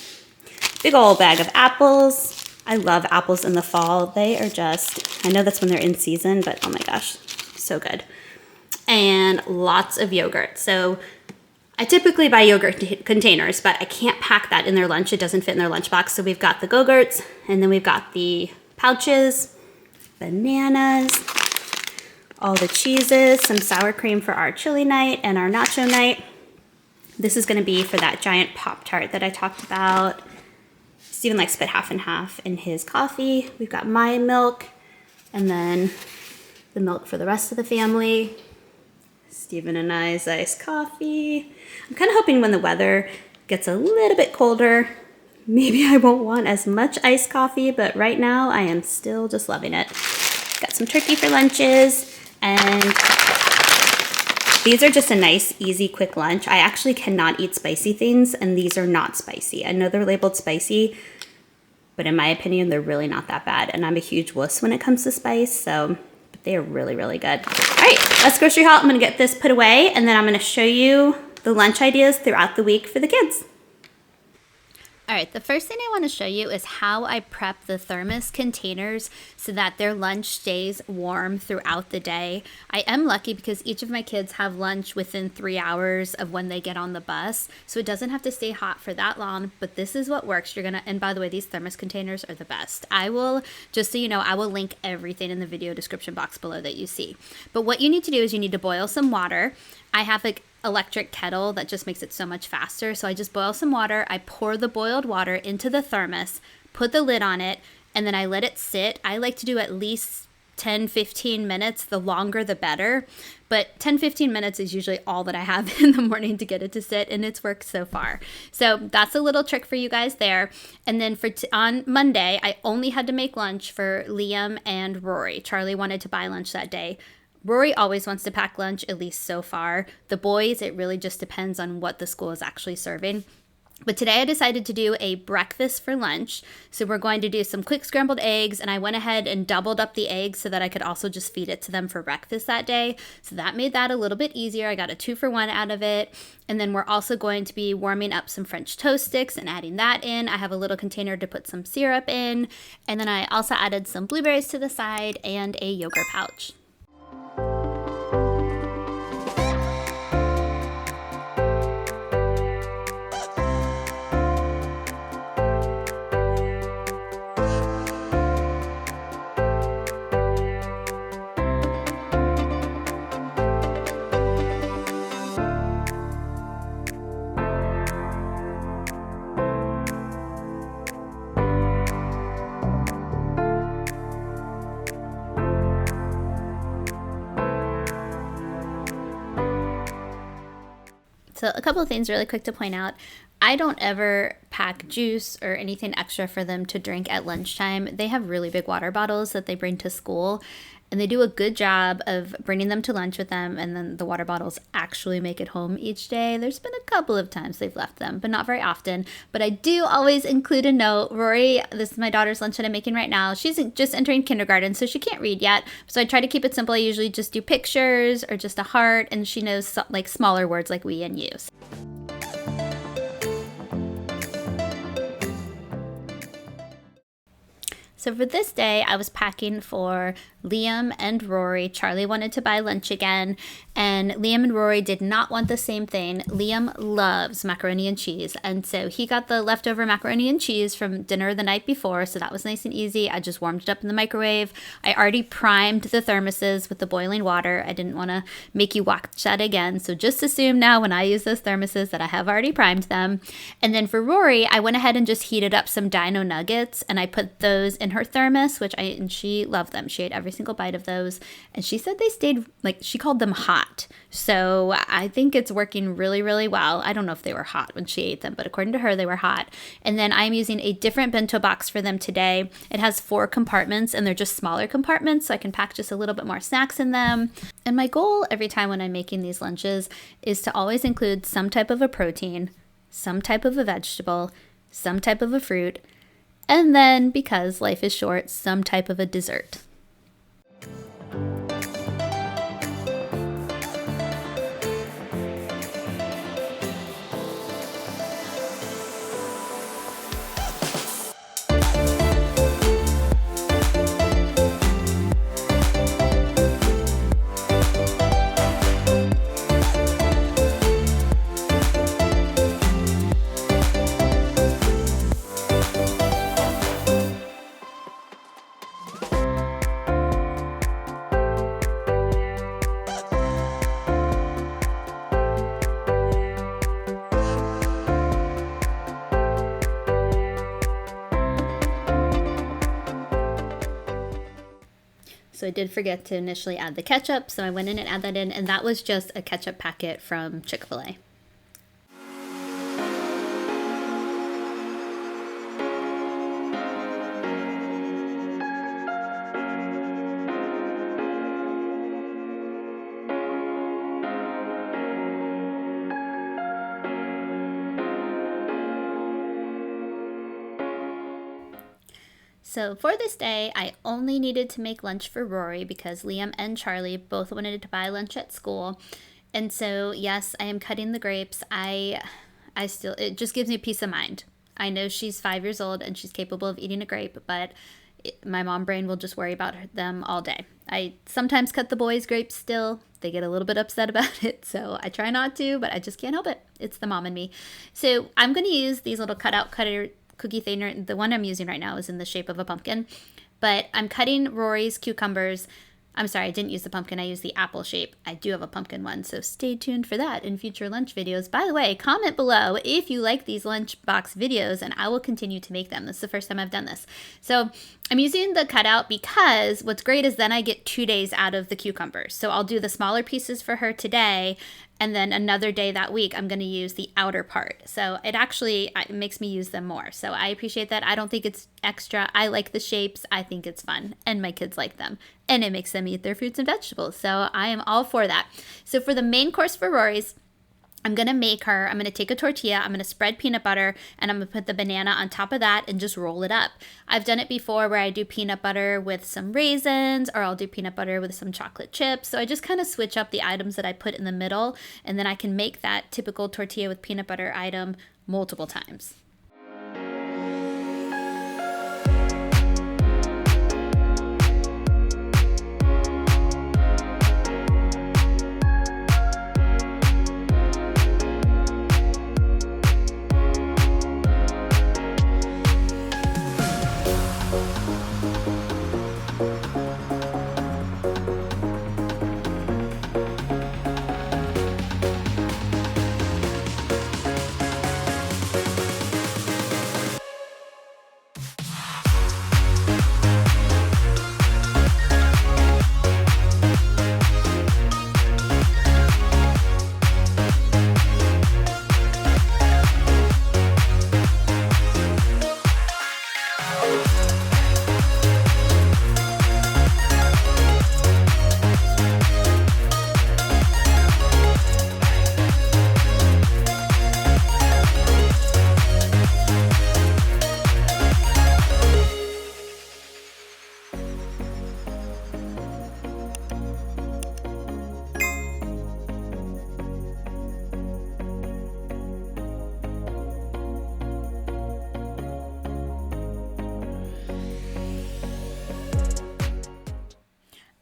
Big old bag of apples. I love apples in the fall. They are just, I know that's when they're in season, but oh my gosh, so good. And lots of yogurt. So I typically buy yogurt containers, but I can't pack that in their lunch. It doesn't fit in their lunchbox. So we've got the Go-Gurts, and then we've got the pouches, bananas, all the cheeses, some sour cream for our chili night and our nacho night. This is going to be for that giant Pop-Tart that I talked about. Steven likes to put half and half in his coffee. We've got my milk and then the milk for the rest of the family. Steven and I's iced coffee. I'm kind of hoping when the weather gets a little bit colder, maybe I won't want as much iced coffee, but right now I am still just loving it. Got some turkey for lunches, and these are just a nice, easy, quick lunch. I actually cannot eat spicy things, and these are not spicy. I know they're labeled spicy, but in my opinion, they're really not that bad. And I'm a huge wuss when it comes to spice, so but they are really, really good. All right, let's grocery haul. I'm gonna get this put away, and then I'm gonna show you the lunch ideas throughout the week for the kids. All right, the first thing I want to show you is how I prep the thermos containers so that their lunch stays warm throughout the day. I am lucky because each of my kids have lunch within 3 hours of when they get on the bus, so it doesn't have to stay hot for that long, but this is what works. And by the way, these thermos containers are the best. I will, just so you know, I will link everything in the video description box below that you see. But what you need to do is you need to boil some water. I have like electric kettle that just makes it so much faster. So I just boil some water, I pour the boiled water into the thermos, put the lid on it, and then I let it sit. I like to do at least 10-15 minutes. The longer the better, but 10-15 minutes is usually all that I have in the morning to get it to sit, and it's worked so far. So that's a little trick for you guys there. And then on Monday, I only had to make lunch for Liam and Rory. Charlie wanted to buy lunch that day. Rory always wants to pack lunch, at least so far. The boys, it really just depends on what the school is actually serving. But today I decided to do a breakfast for lunch. So we're going to do some quick scrambled eggs, and I went ahead and doubled up the eggs so that I could also just feed it to them for breakfast that day. So that made that a little bit easier. I got a 2-for-1 out of it. And then we're also going to be warming up some French toast sticks and adding that in. I have a little container to put some syrup in. And then I also added some blueberries to the side and a yogurt pouch. So a couple of things really quick to point out. I don't ever pack juice or anything extra for them to drink at lunchtime. They have really big water bottles that they bring to school, and they do a good job of bringing them to lunch with them, and then the water bottles actually make it home each day. There's been a couple of times they've left them, but not very often. But I do always include a note. Rory, this is my daughter's lunch that I'm making right now. She's just entering kindergarten, so she can't read yet. So I try to keep it simple. I usually just do pictures or just a heart, and she knows like smaller words like we and yous. So for this day, I was packing for Liam and Rory. Charlie wanted to buy lunch again, and Liam and Rory did not want the same thing. Liam loves macaroni and cheese, and so he got the leftover macaroni and cheese from dinner the night before, so that was nice and easy. I just warmed it up in the microwave. I already primed the thermoses with the boiling water. I didn't want to make you watch that again, so just assume now when I use those thermoses that I have already primed them. And then for Rory, I went ahead and just heated up some dino nuggets, and I put those in her thermos, and she loved them. She ate every single bite of those, and she said they stayed, like, she called them hot. So I think it's working really, really well. I don't know if they were hot when she ate them, but according to her, they were hot. And then I'm using a different bento box for them today. It has 4 compartments, and they're just smaller compartments, so I can pack just a little bit more snacks in them. And my goal every time when I'm making these lunches is to always include some type of a protein, some type of a vegetable, some type of a fruit, and then, because life is short, some type of a dessert. So I did forget to initially add the ketchup, so I went in and added that in, and that was just a ketchup packet from Chick-fil-A. So for this day, I only needed to make lunch for Rory because Liam and Charlie both wanted to buy lunch at school. And so, yes, I am cutting the grapes. It just gives me peace of mind. I know she's 5 years old and she's capable of eating a grape, but my mom brain will just worry about them all day. I sometimes cut the boys' grapes still. They get a little bit upset about it, so I try not to, but I just can't help it. It's the mom in me. So I'm going to use these little cutout cutter cookie thinner. The one I'm using right now is in the shape of a pumpkin, but I'm cutting Rory's cucumbers. I'm sorry, I didn't use the pumpkin. I used the apple shape. I do have a pumpkin one, so stay tuned for that in future lunch videos. By the way, comment below if you like these lunchbox videos, and I will continue to make them. This is the first time I've done this. So I'm using the cutout because what's great is then I get 2 days out of the cucumbers. So I'll do the smaller pieces for her today, and then another day that week, I'm going to use the outer part. So it makes me use them more. So I appreciate that. I don't think it's extra. I like the shapes. I think it's fun. And my kids like them. And it makes them eat their fruits and vegetables. So I am all for that. So for the main course for Rory's, I'm going to take a tortilla, I'm going to spread peanut butter, and I'm going to put the banana on top of that and just roll it up. I've done it before where I do peanut butter with some raisins, or I'll do peanut butter with some chocolate chips. So I just kind of switch up the items that I put in the middle, and then I can make that typical tortilla with peanut butter item multiple times.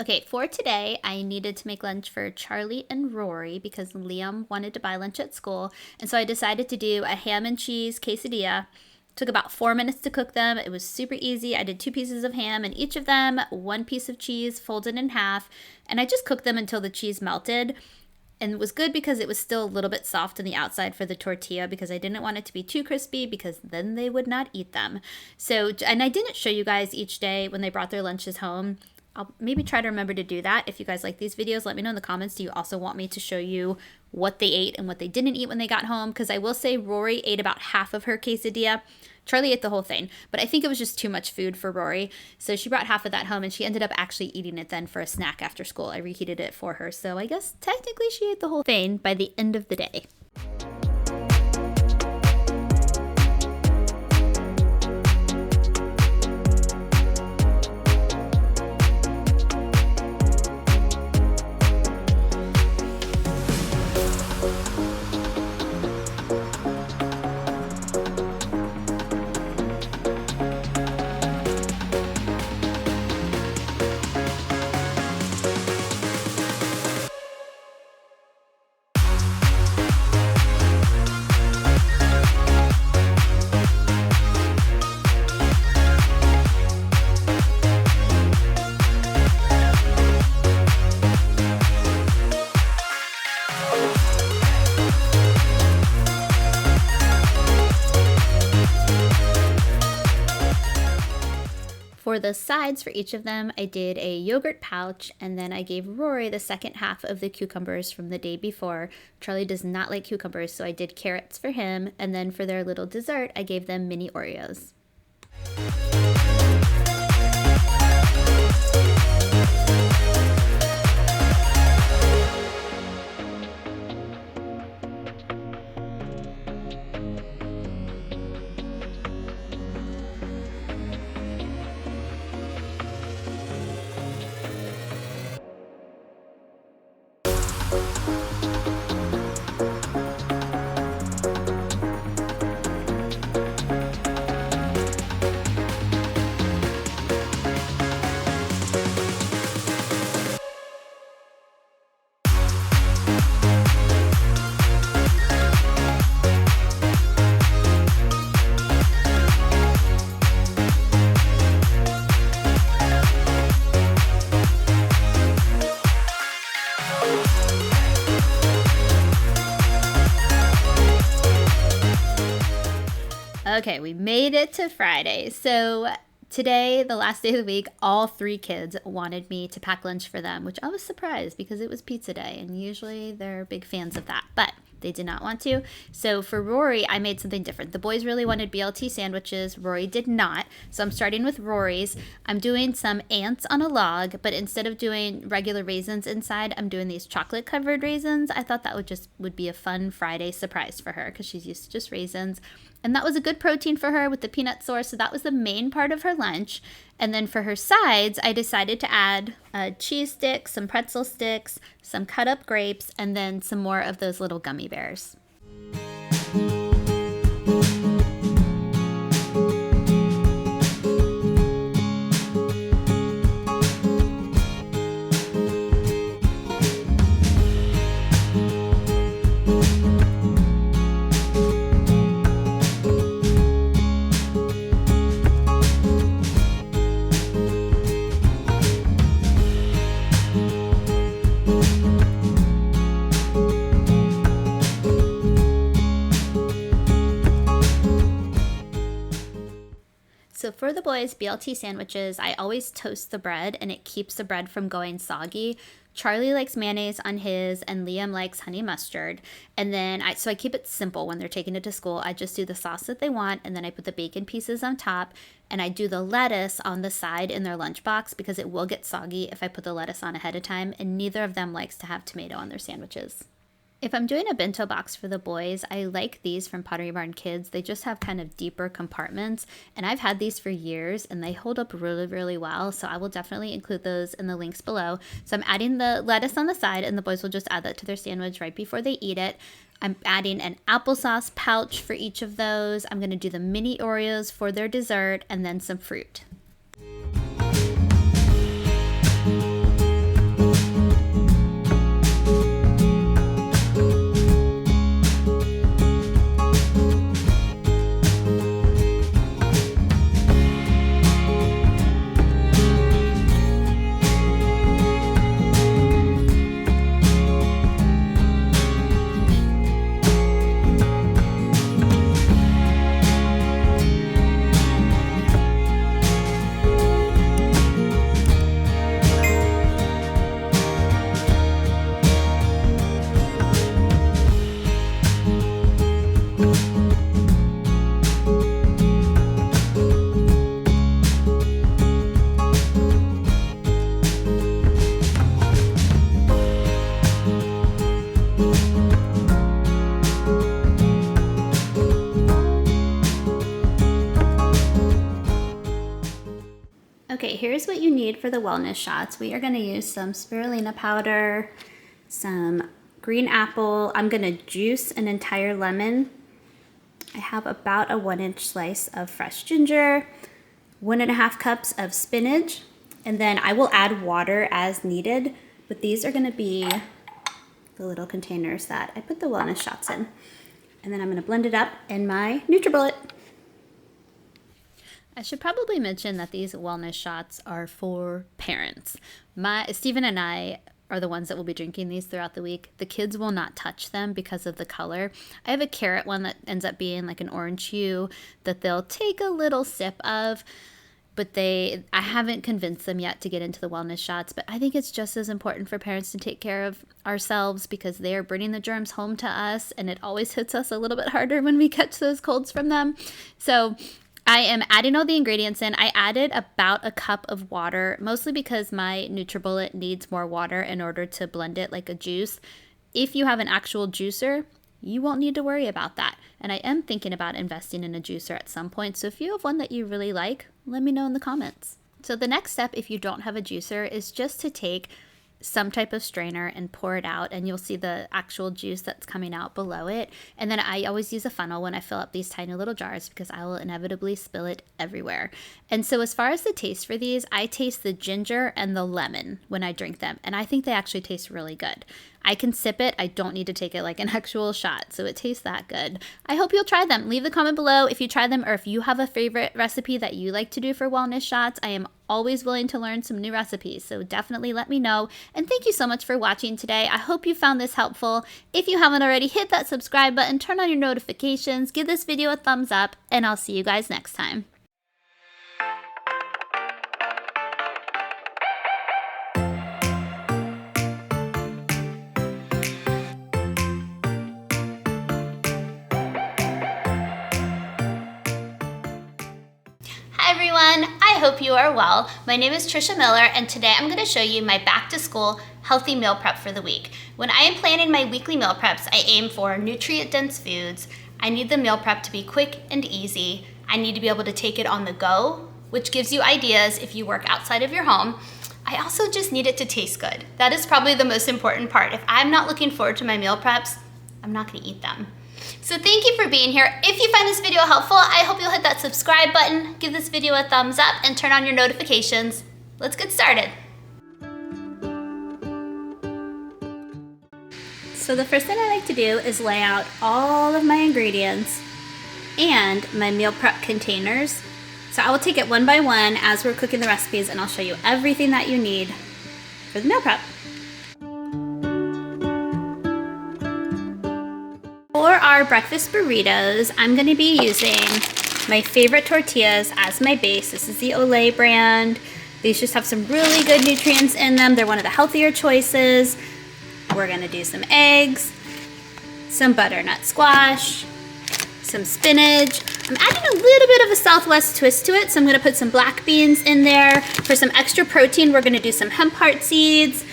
Okay, for today, I needed to make lunch for Charlie and Rory because Liam wanted to buy lunch at school. And so I decided to do a ham and cheese quesadilla. Took about 4 minutes to cook them. It was super easy. I did 2 pieces of ham in each of them, 1 piece of cheese folded in half, and I just cooked them until the cheese melted. And it was good because it was still a little bit soft on the outside for the tortilla because I didn't want it to be too crispy because then they would not eat them. And I didn't show you guys each day when they brought their lunches home. I'll maybe try to remember to do that. If you guys like these videos, let me know in the comments. Do you also want me to show you what they ate and what they didn't eat when they got home? Because I will say Rory ate about half of her quesadilla. Charlie ate the whole thing, but I think it was just too much food for Rory. So she brought half of that home and she ended up actually eating it then for a snack after school. I reheated it for her. So I guess technically she ate the whole thing by the end of the day. For the sides for each of them, I did a yogurt pouch, and then I gave Rory the second half of the cucumbers from the day before. Charlie does not like cucumbers, so I did carrots for him, and then for their little dessert, I gave them mini Oreos. Okay, we made it to Friday. So today, the last day of the week, all 3 kids wanted me to pack lunch for them, which I was surprised because it was pizza day, and usually they're big fans of that, but they did not want to. So for Rory, I made something different. The boys really wanted BLT sandwiches. Rory did not. So I'm starting with Rory's. I'm doing some ants on a log, but instead of doing regular raisins inside, I'm doing these chocolate covered raisins. I thought that would be a fun Friday surprise for her because she's used to just raisins. And that was a good protein for her with the peanut sauce. So that was the main part of her lunch. And then for her sides, I decided to add cheese sticks, some pretzel sticks, some cut up grapes, and then some more of those little gummy bears. So for the boys' BLT sandwiches, I always toast the bread and it keeps the bread from going soggy. Charlie likes mayonnaise on his and Liam likes honey mustard. And then I keep it simple when they're taking it to school. I just do the sauce that they want and then I put the bacon pieces on top and I do the lettuce on the side in their lunchbox because it will get soggy if I put the lettuce on ahead of time, and neither of them likes to have tomato on their sandwiches. If I'm doing a bento box for the boys, I like these from Pottery Barn Kids. They just have kind of deeper compartments, and I've had these for years, and they hold up really, really well, so I will definitely include those in the links below. So I'm adding the lettuce on the side, and the boys will just add that to their sandwich right before they eat it. I'm adding an applesauce pouch for each of those. I'm going to do the mini Oreos for their dessert, and then some fruit. Okay, here's what you need for the wellness shots. We are going to use some spirulina powder, some green apple. I'm going to juice an entire lemon. I have about a 1-inch slice of fresh ginger, 1.5 cups of spinach, and then I will add water as needed, but these are going to be the little containers that I put the wellness shots in. And then I'm going to blend it up in my NutriBullet. I should probably mention that these wellness shots are for parents. Stephen and I are the ones that will be drinking these throughout the week. The kids will not touch them because of the color. I have a carrot one that ends up being like an orange hue that they'll take a little sip of, but I haven't convinced them yet to get into the wellness shots. But I think it's just as important for parents to take care of ourselves because they are bringing the germs home to us, and it always hits us a little bit harder when we catch those colds from them. So I am adding all the ingredients in. I added about a cup of water, mostly because my NutriBullet needs more water in order to blend it like a juice. If you have an actual juicer, you won't need to worry about that. And I am thinking about investing in a juicer at some point. So if you have one that you really like, let me know in the comments. So the next step, if you don't have a juicer, is just to take some type of strainer and pour it out, and you'll see the actual juice that's coming out below it. And then I always use a funnel when I fill up these tiny little jars because I will inevitably spill it everywhere. And so as far as the taste for these, I taste the ginger and the lemon when I drink them, and I think they actually taste really good. I can sip it. I don't need to take it like an actual shot, so it tastes that good. I hope you'll try them. Leave the comment below if you try them or if you have a favorite recipe that you like to do for wellness shots. I am always willing to learn some new recipes, so definitely let me know. And thank you so much for watching today. I hope you found this helpful. If you haven't already, hit that subscribe button, turn on your notifications, give this video a thumbs up, and I'll see you guys next time. Hi everyone, I hope you are well. My name is Trisha Miller and today I'm going to show you my back to school healthy meal prep for the week. When I am planning my weekly meal preps, I aim for nutrient dense foods. I need the meal prep to be quick and easy. I need to be able to take it on the go, which gives you ideas if you work outside of your home. I also just need it to taste good. That is probably the most important part. If I'm not looking forward to my meal preps, I'm not going to eat them. So thank you for being here. If you find this video helpful, I hope you'll hit that subscribe button, give this video a thumbs up, and turn on your notifications. Let's get started. So the first thing I like to do is lay out all of my ingredients and my meal prep containers. So I will take it one by one as we're cooking the recipes, and I'll show you everything that you need for the meal prep. For our breakfast burritos, I'm going to be using my favorite tortillas as my base. This is the Olay brand. These just have some really good nutrients in them. They're one of the healthier choices. We're going to do some eggs, some butternut squash, some spinach. I'm adding a little bit of a Southwest twist to it, so I'm going to put some black beans in there. For some extra protein, we're going to do some hemp heart seeds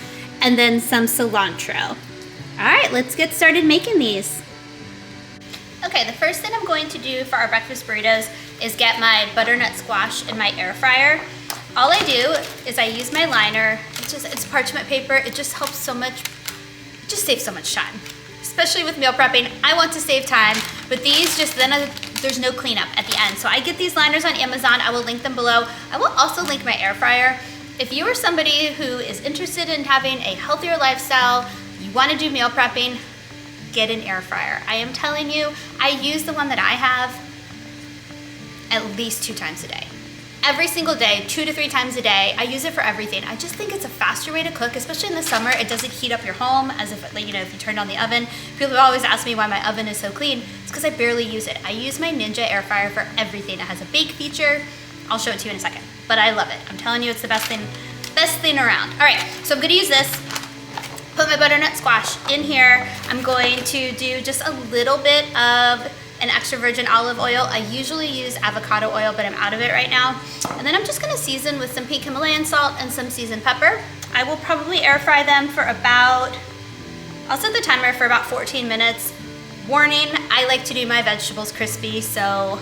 and then some cilantro. All right, let's get started making these. Okay, the first thing I'm going to do for our breakfast burritos is get my butternut squash in my air fryer. All I do is I use my liner. It's parchment paper. It just helps so much. It just saves so much time, especially with meal prepping. I want to save time, but these there's no cleanup at the end. So I get these liners on Amazon. I will link them below. I will also link my air fryer. If you are somebody who is interested in having a healthier lifestyle, you want to do meal prepping, get an air fryer. I am telling you, I use the one that I have at least 2 times a day. Every single day, 2 to 3 times a day. I use it for everything. I just think it's a faster way to cook, especially in the summer. It doesn't heat up your home as if, if you turned on the oven. People always ask me why my oven is so clean. It's because I barely use it. I use my Ninja air fryer for everything. It has a bake feature. I'll show it to you in a second, but I love it. I'm telling you, it's the best thing around. All right, so I'm gonna use this. Put my butternut squash in here. I'm going to do just a little bit of an extra virgin olive oil. I usually use avocado oil, but I'm out of it right now. And then I'm just gonna season with some pink Himalayan salt and some seasoned pepper. I will probably air fry them for I'll set the timer for about 14 minutes. Warning, I like to do my vegetables crispy, so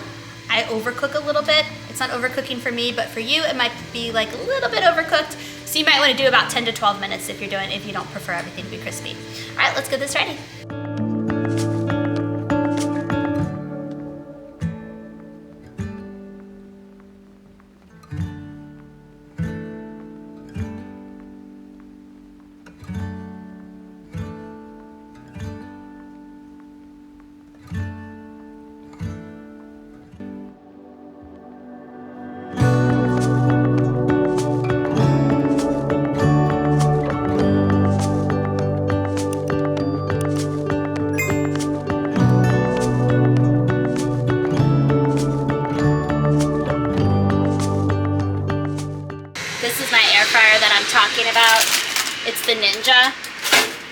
I overcook a little bit. It's not overcooking for me, but for you, it might be like a little bit overcooked. So you might want to do about 10 to 12 minutes if you don't prefer everything to be crispy. All right, let's get this ready. Talking about. It's the Ninja.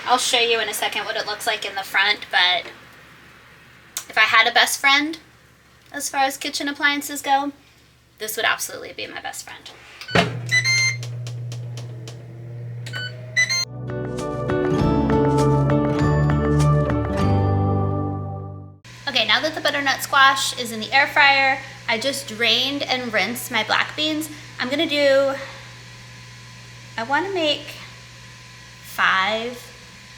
I'll show you in a second what it looks like in the front, but if I had a best friend as far as kitchen appliances go, this would absolutely be my best friend. Okay, now that the butternut squash is in the air fryer, I just drained and rinsed my black beans. I want to make 5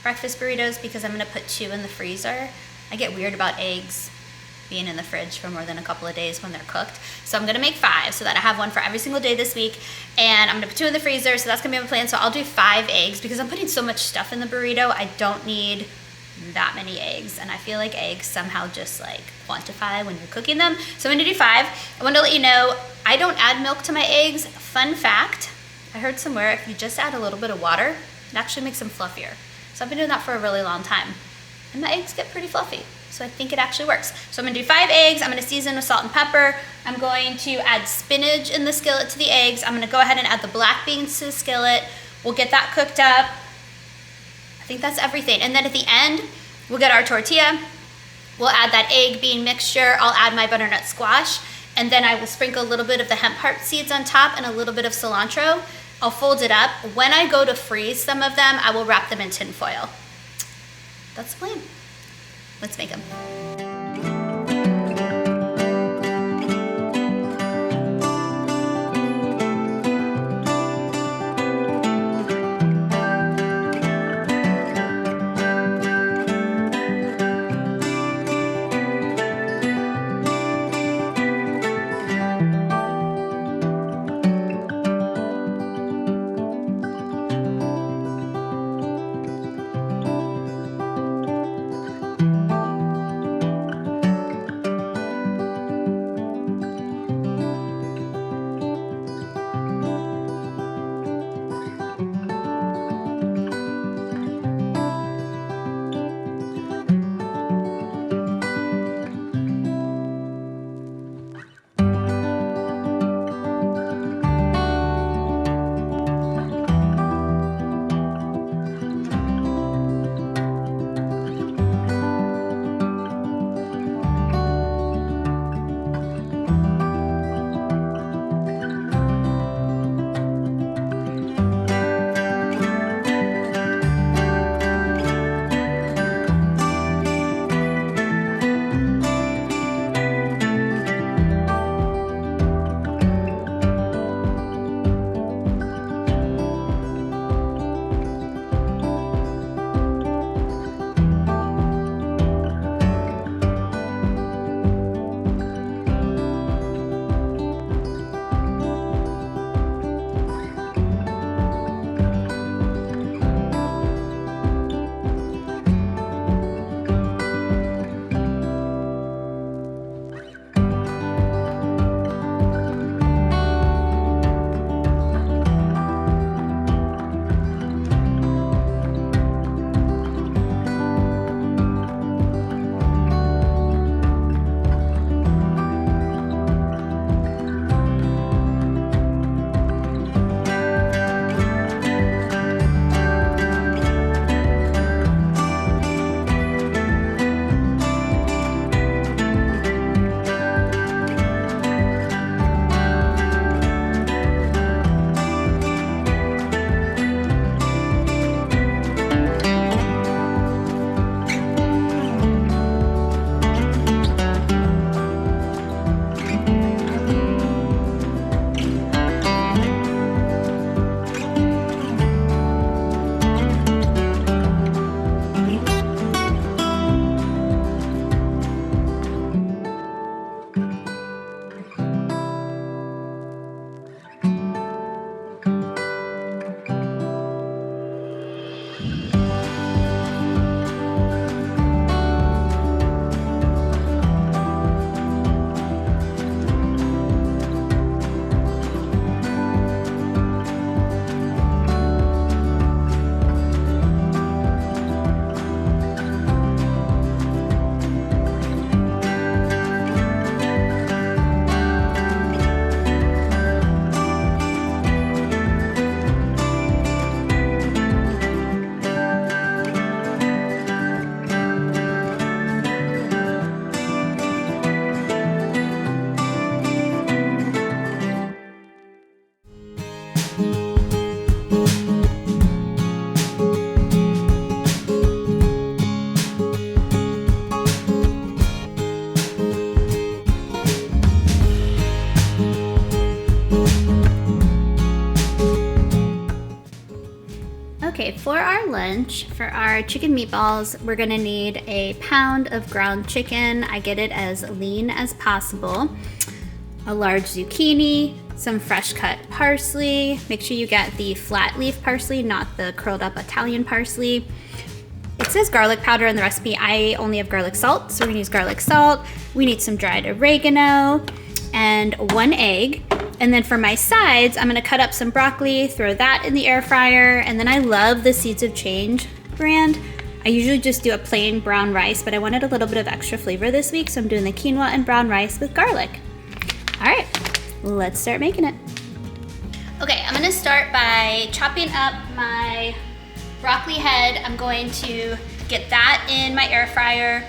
breakfast burritos because I'm going to put 2 in the freezer. I get weird about eggs. being in the fridge for more than a couple of days when they're cooked. So I'm gonna make 5 so that I have one for every single day this week. And I'm gonna put 2 in the freezer, so that's gonna be my plan. So I'll do 5 eggs because I'm putting so much stuff in the burrito. I don't need that many eggs. And I feel like eggs somehow just like quantify when you're cooking them. So I'm gonna do 5. I wanna let you know, I don't add milk to my eggs. Fun fact, I heard somewhere if you just add a little bit of water, it actually makes them fluffier. So I've been doing that for a really long time. And my eggs get pretty fluffy. So I think it actually works. So I'm gonna do 5 eggs. I'm gonna season with salt and pepper. I'm going to add spinach in the skillet to the eggs. I'm gonna go ahead and add the black beans to the skillet. We'll get that cooked up. I think that's everything. And then at the end, we'll get our tortilla. We'll add that egg bean mixture. I'll add my butternut squash. And then I will sprinkle a little bit of the hemp heart seeds on top and a little bit of cilantro. I'll fold it up. When I go to freeze some of them, I will wrap them in tin foil. That's the plan. Let's make them. Okay, for our lunch, for our chicken meatballs, we're gonna need a pound of ground chicken. I get it as lean as possible. A large zucchini, some fresh cut parsley. Make sure you get the flat leaf parsley, not the curled up Italian parsley. It says garlic powder in the recipe. I only have garlic salt, so we're gonna use garlic salt. We need some dried oregano and 1 egg. And then for my sides, I'm gonna cut up some broccoli, throw that in the air fryer. And then I love the Seeds of Change brand. I usually just do a plain brown rice, but I wanted a little bit of extra flavor this week, so I'm doing the quinoa and brown rice with garlic. All right, let's start making it. Okay, I'm gonna start by chopping up my broccoli head. I'm going to get that in my air fryer.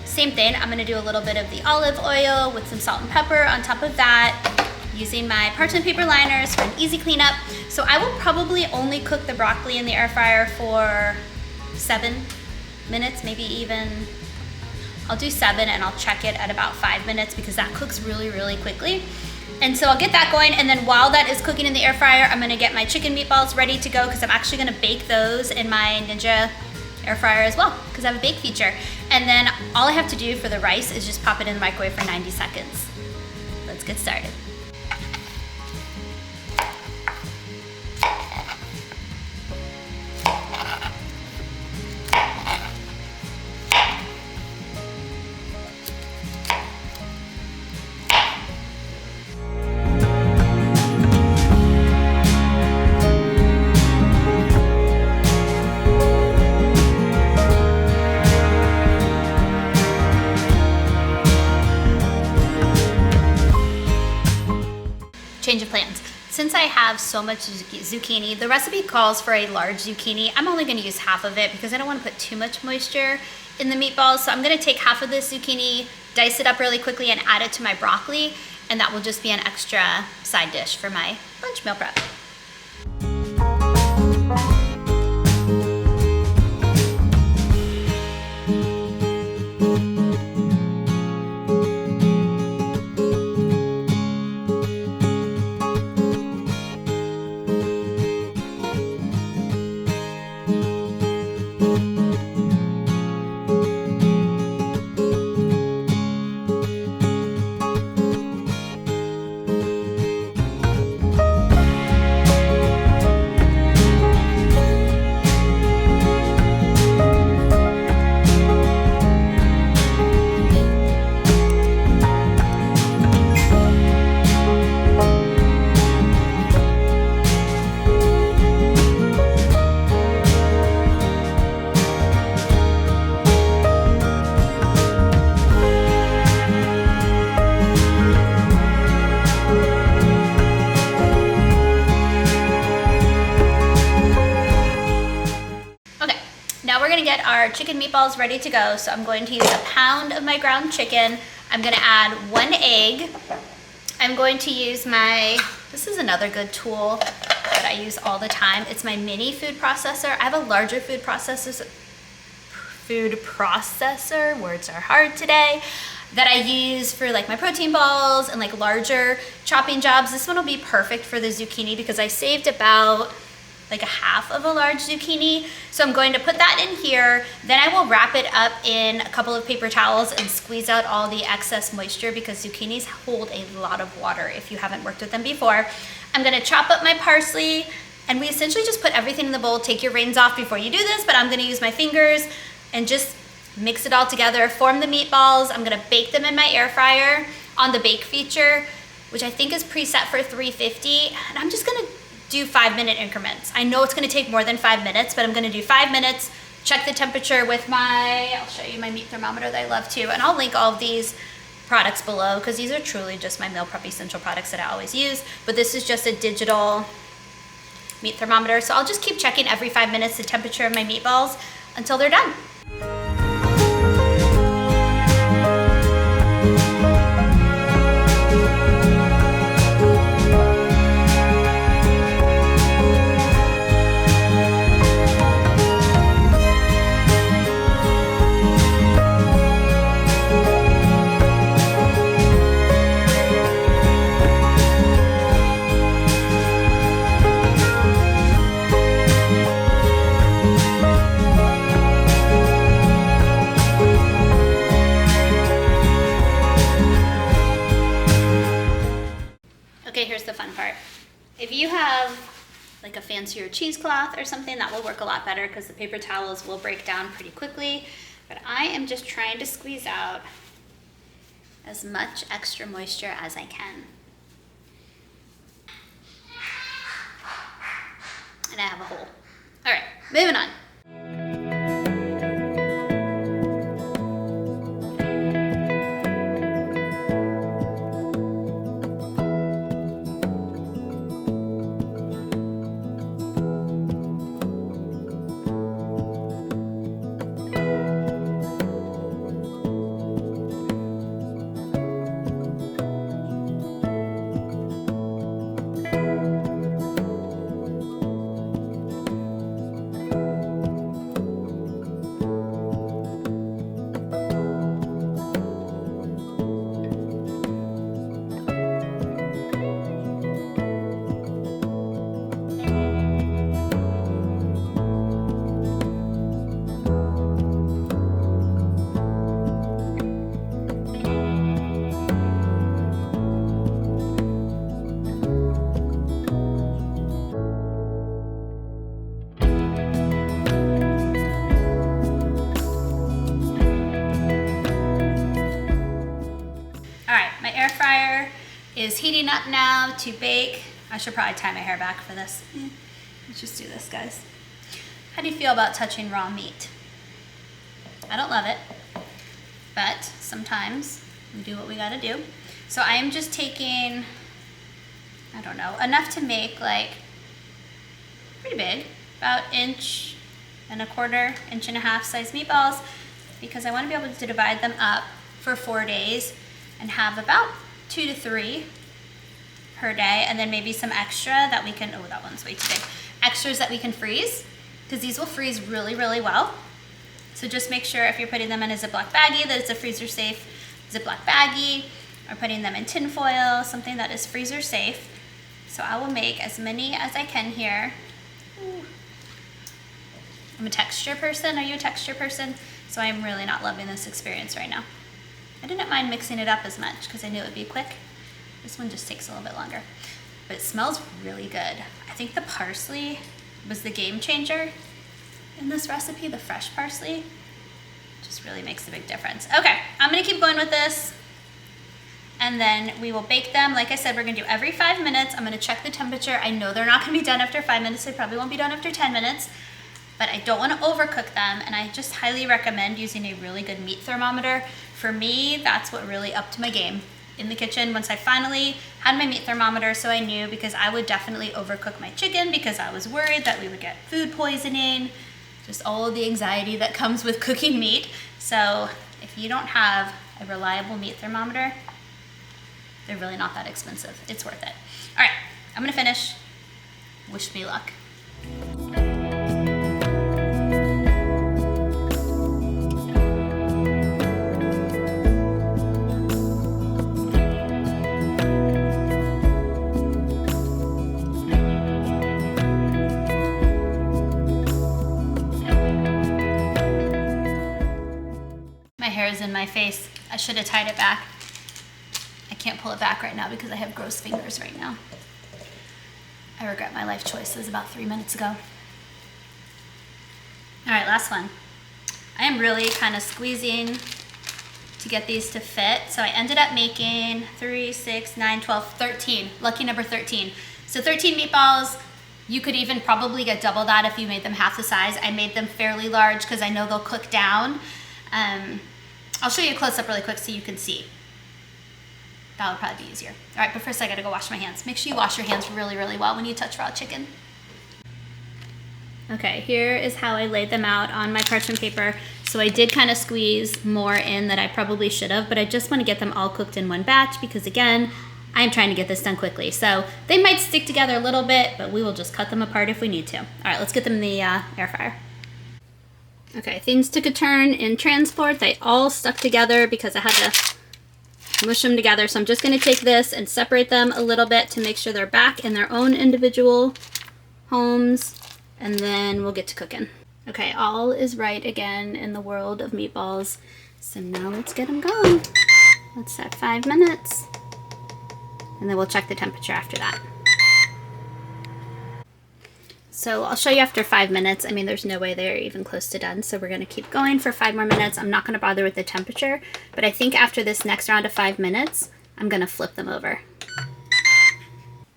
Same thing, I'm gonna do a little bit of the olive oil with some salt and pepper on top of that, using my parchment paper liners for an easy cleanup. So I will probably only cook the broccoli in the air fryer for 7 minutes, maybe even, I'll do 7 and I'll check it at about 5 minutes because that cooks really, really quickly. And so I'll get that going, and then while that is cooking in the air fryer, I'm gonna get my chicken meatballs ready to go because I'm actually gonna bake those in my Ninja air fryer as well because I have a bake feature. And then all I have to do for the rice is just pop it in the microwave for 90 seconds. Let's get started. Change of plans. Since I have so much zucchini, the recipe calls for a large zucchini. I'm only going to use half of it because I don't want to put too much moisture in the meatballs. So I'm going to take half of this zucchini, dice it up really quickly, and add it to my broccoli, and that will just be an extra side dish for my lunch meal prep. Get our chicken meatballs ready to go. So I'm going to use a pound of my ground chicken. I'm going to add 1 egg. I'm going to use this is another good tool that I use all the time. It's my mini food processor. I have a larger food processor, words are hard today, that I use for like my protein balls and like larger chopping jobs. This one will be perfect for the zucchini because I saved about like a half of a large zucchini. So I'm going to put that in here. Then I will wrap it up in a couple of paper towels and squeeze out all the excess moisture because zucchinis hold a lot of water if you haven't worked with them before. I'm gonna chop up my parsley, and we essentially just put everything in the bowl. Take your reins off before you do this, but I'm gonna use my fingers and just mix it all together, form the meatballs. I'm gonna bake them in my air fryer on the bake feature, which I think is preset for 350. And I'm just gonna do 5-minute increments. I know it's gonna take more than 5 minutes, but I'm gonna do 5 minutes, check the temperature with I'll show you my meat thermometer that I love too, and I'll link all of these products below because these are truly just my meal prep essential products that I always use, but this is just a digital meat thermometer. So I'll just keep checking every 5 minutes the temperature of my meatballs until they're done. fancier cheesecloth or something, that will work a lot better because the paper towels will break down pretty quickly. But I am just trying to squeeze out as much extra moisture as I can. And I have a hole. All right, moving on. Is heating up now to bake. I should probably tie my hair back for this. Let's just do this, guys. How do you feel about touching raw meat? I don't love it, but sometimes we do what we gotta do. So I am just taking, I don't know, enough to make like pretty big, about 1.25 inch size meatballs, because I want to be able to divide them up for 4 days and have about 2 to 3 per day, and then maybe some extra that we can, oh, that one's way too big, extras that we can freeze, because these will freeze really, really well. So just make sure if you're putting them in a Ziploc baggie that it's a freezer safe Ziploc baggie, or putting them in tin foil, something that is freezer safe. So I will make as many as I can here. Ooh. I'm a texture person. Are you a texture person? So I'm really not loving this experience right now. I didn't mind mixing it up as much because I knew it would be quick. This one just takes a little bit longer, but it smells really good. I think the parsley was the game changer in this recipe. The fresh parsley just really makes a big difference. Okay, I'm gonna keep going with this, and then we will bake them. Like I said, we're gonna do every 5 minutes. I'm gonna check the temperature. I know they're not gonna be done after 5 minutes. They probably won't be done after 10 minutes, but I don't wanna overcook them, and I just highly recommend using a really good meat thermometer. For me, that's what really upped my game in the kitchen once I finally had my meat thermometer, so I knew, because I would definitely overcook my chicken because I was worried that we would get food poisoning, just all of the anxiety that comes with cooking meat. So if you don't have a reliable meat thermometer, they're really not that expensive. It's worth it. All right, I'm gonna finish. Wish me luck. Is in my face. I should have tied it back. I can't pull it back right now because I have gross fingers right now. I regret my life choices about 3 minutes ago. All right, last one. I am really kind of squeezing to get these to fit. So I ended up making 3, 6, 9, 12, 13. Lucky number 13. So 13 meatballs. You could even probably get double that if you made them half the size. I made them fairly large because I know they'll cook down. I'll show you a close-up really quick so you can see. That would probably be easier. All right, but first I gotta go wash my hands. Make sure you wash your hands really, really well when you touch raw chicken. Okay, here is how I laid them out on my parchment paper. So I did kind of squeeze more in than I probably should have, but I just want to get them all cooked in one batch because, again, I'm trying to get this done quickly. So they might stick together a little bit, but we will just cut them apart if we need to. All right, let's get them in the air fryer. Okay, things took a turn in transport. They all stuck together because I had to mush them together. So I'm just gonna take this and separate them a little bit to make sure they're back in their own individual homes, and then we'll get to cooking. Okay, all is right again in the world of meatballs. So now let's get them going. Let's set 5 minutes, and then we'll check the temperature after that. So I'll show you after 5 minutes. I mean, there's no way they're even close to done. So we're gonna keep going for 5 more minutes. I'm not gonna bother with the temperature, but I think after this next round of 5 minutes, I'm gonna flip them over.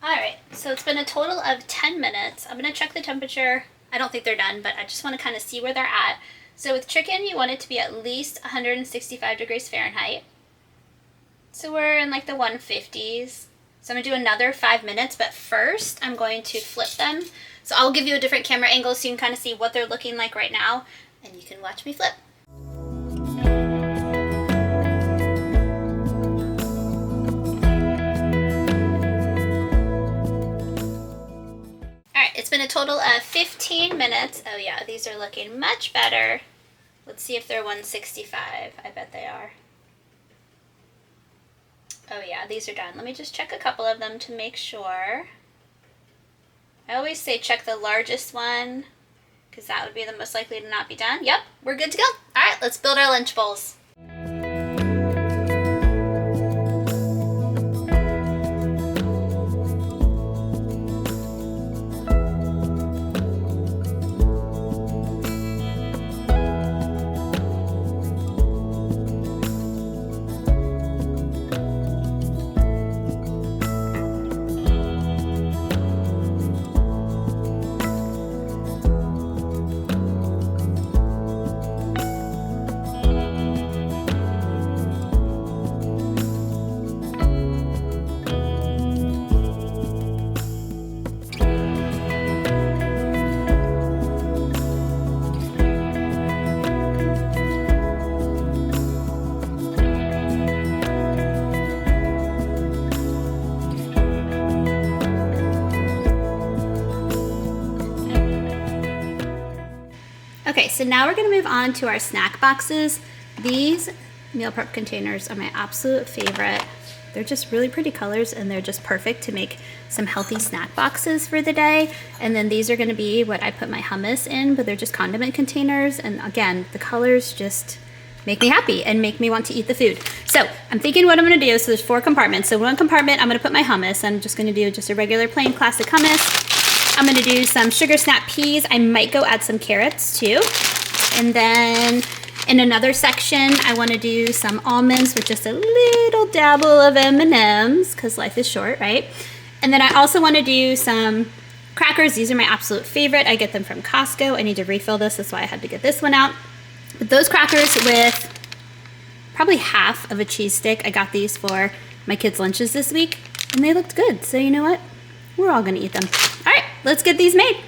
All right, so it's been a total of 10 minutes. I'm gonna check the temperature. I don't think they're done, but I just wanna kind of see where they're at. So with chicken, you want it to be at least 165 degrees Fahrenheit. So we're in like the 150s. So I'm gonna do another 5 minutes, but first I'm going to flip them. So I'll give you a different camera angle so you can kind of see what they're looking like right now, and you can watch me flip. All right, it's been a total of 15 minutes. Oh yeah, these are looking much better. Let's see if they're 165. I bet they are. Oh yeah, these are done. Let me just check a couple of them to make sure. I always say check the largest one because that would be the most likely to not be done. Yep, we're good to go. All right, let's build our lunch bowls. Okay, so now we're gonna move on to our snack boxes. These meal prep containers are my absolute favorite. They're just really pretty colors and they're just perfect to make some healthy snack boxes for the day. And then these are gonna be what I put my hummus in, but they're just condiment containers. And again, the colors just make me happy and make me want to eat the food. So I'm thinking what I'm gonna do, so there's 4 compartments. So one compartment, I'm gonna put my hummus. I'm just gonna do just a regular plain classic hummus. I'm gonna do some sugar snap peas. I might go add some carrots too. And then in another section, I wanna do some almonds with just a little dabble of M&Ms, because life is short, right? And then I also wanna do some crackers. These are my absolute favorite. I get them from Costco. I need to refill this, that's why I had to get this one out. But those crackers with probably half of a cheese stick. I got these for my kids' lunches this week, and they looked good. So you know what? We're all gonna eat them. All right, let's get these made.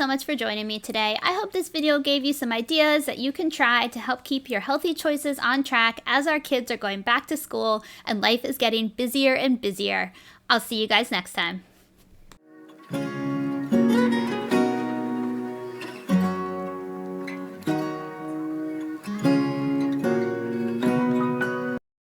so much for joining me today. I hope this video gave you some ideas that you can try to help keep your healthy choices on track as our kids are going back to school and life is getting busier and busier. I'll see you guys next time.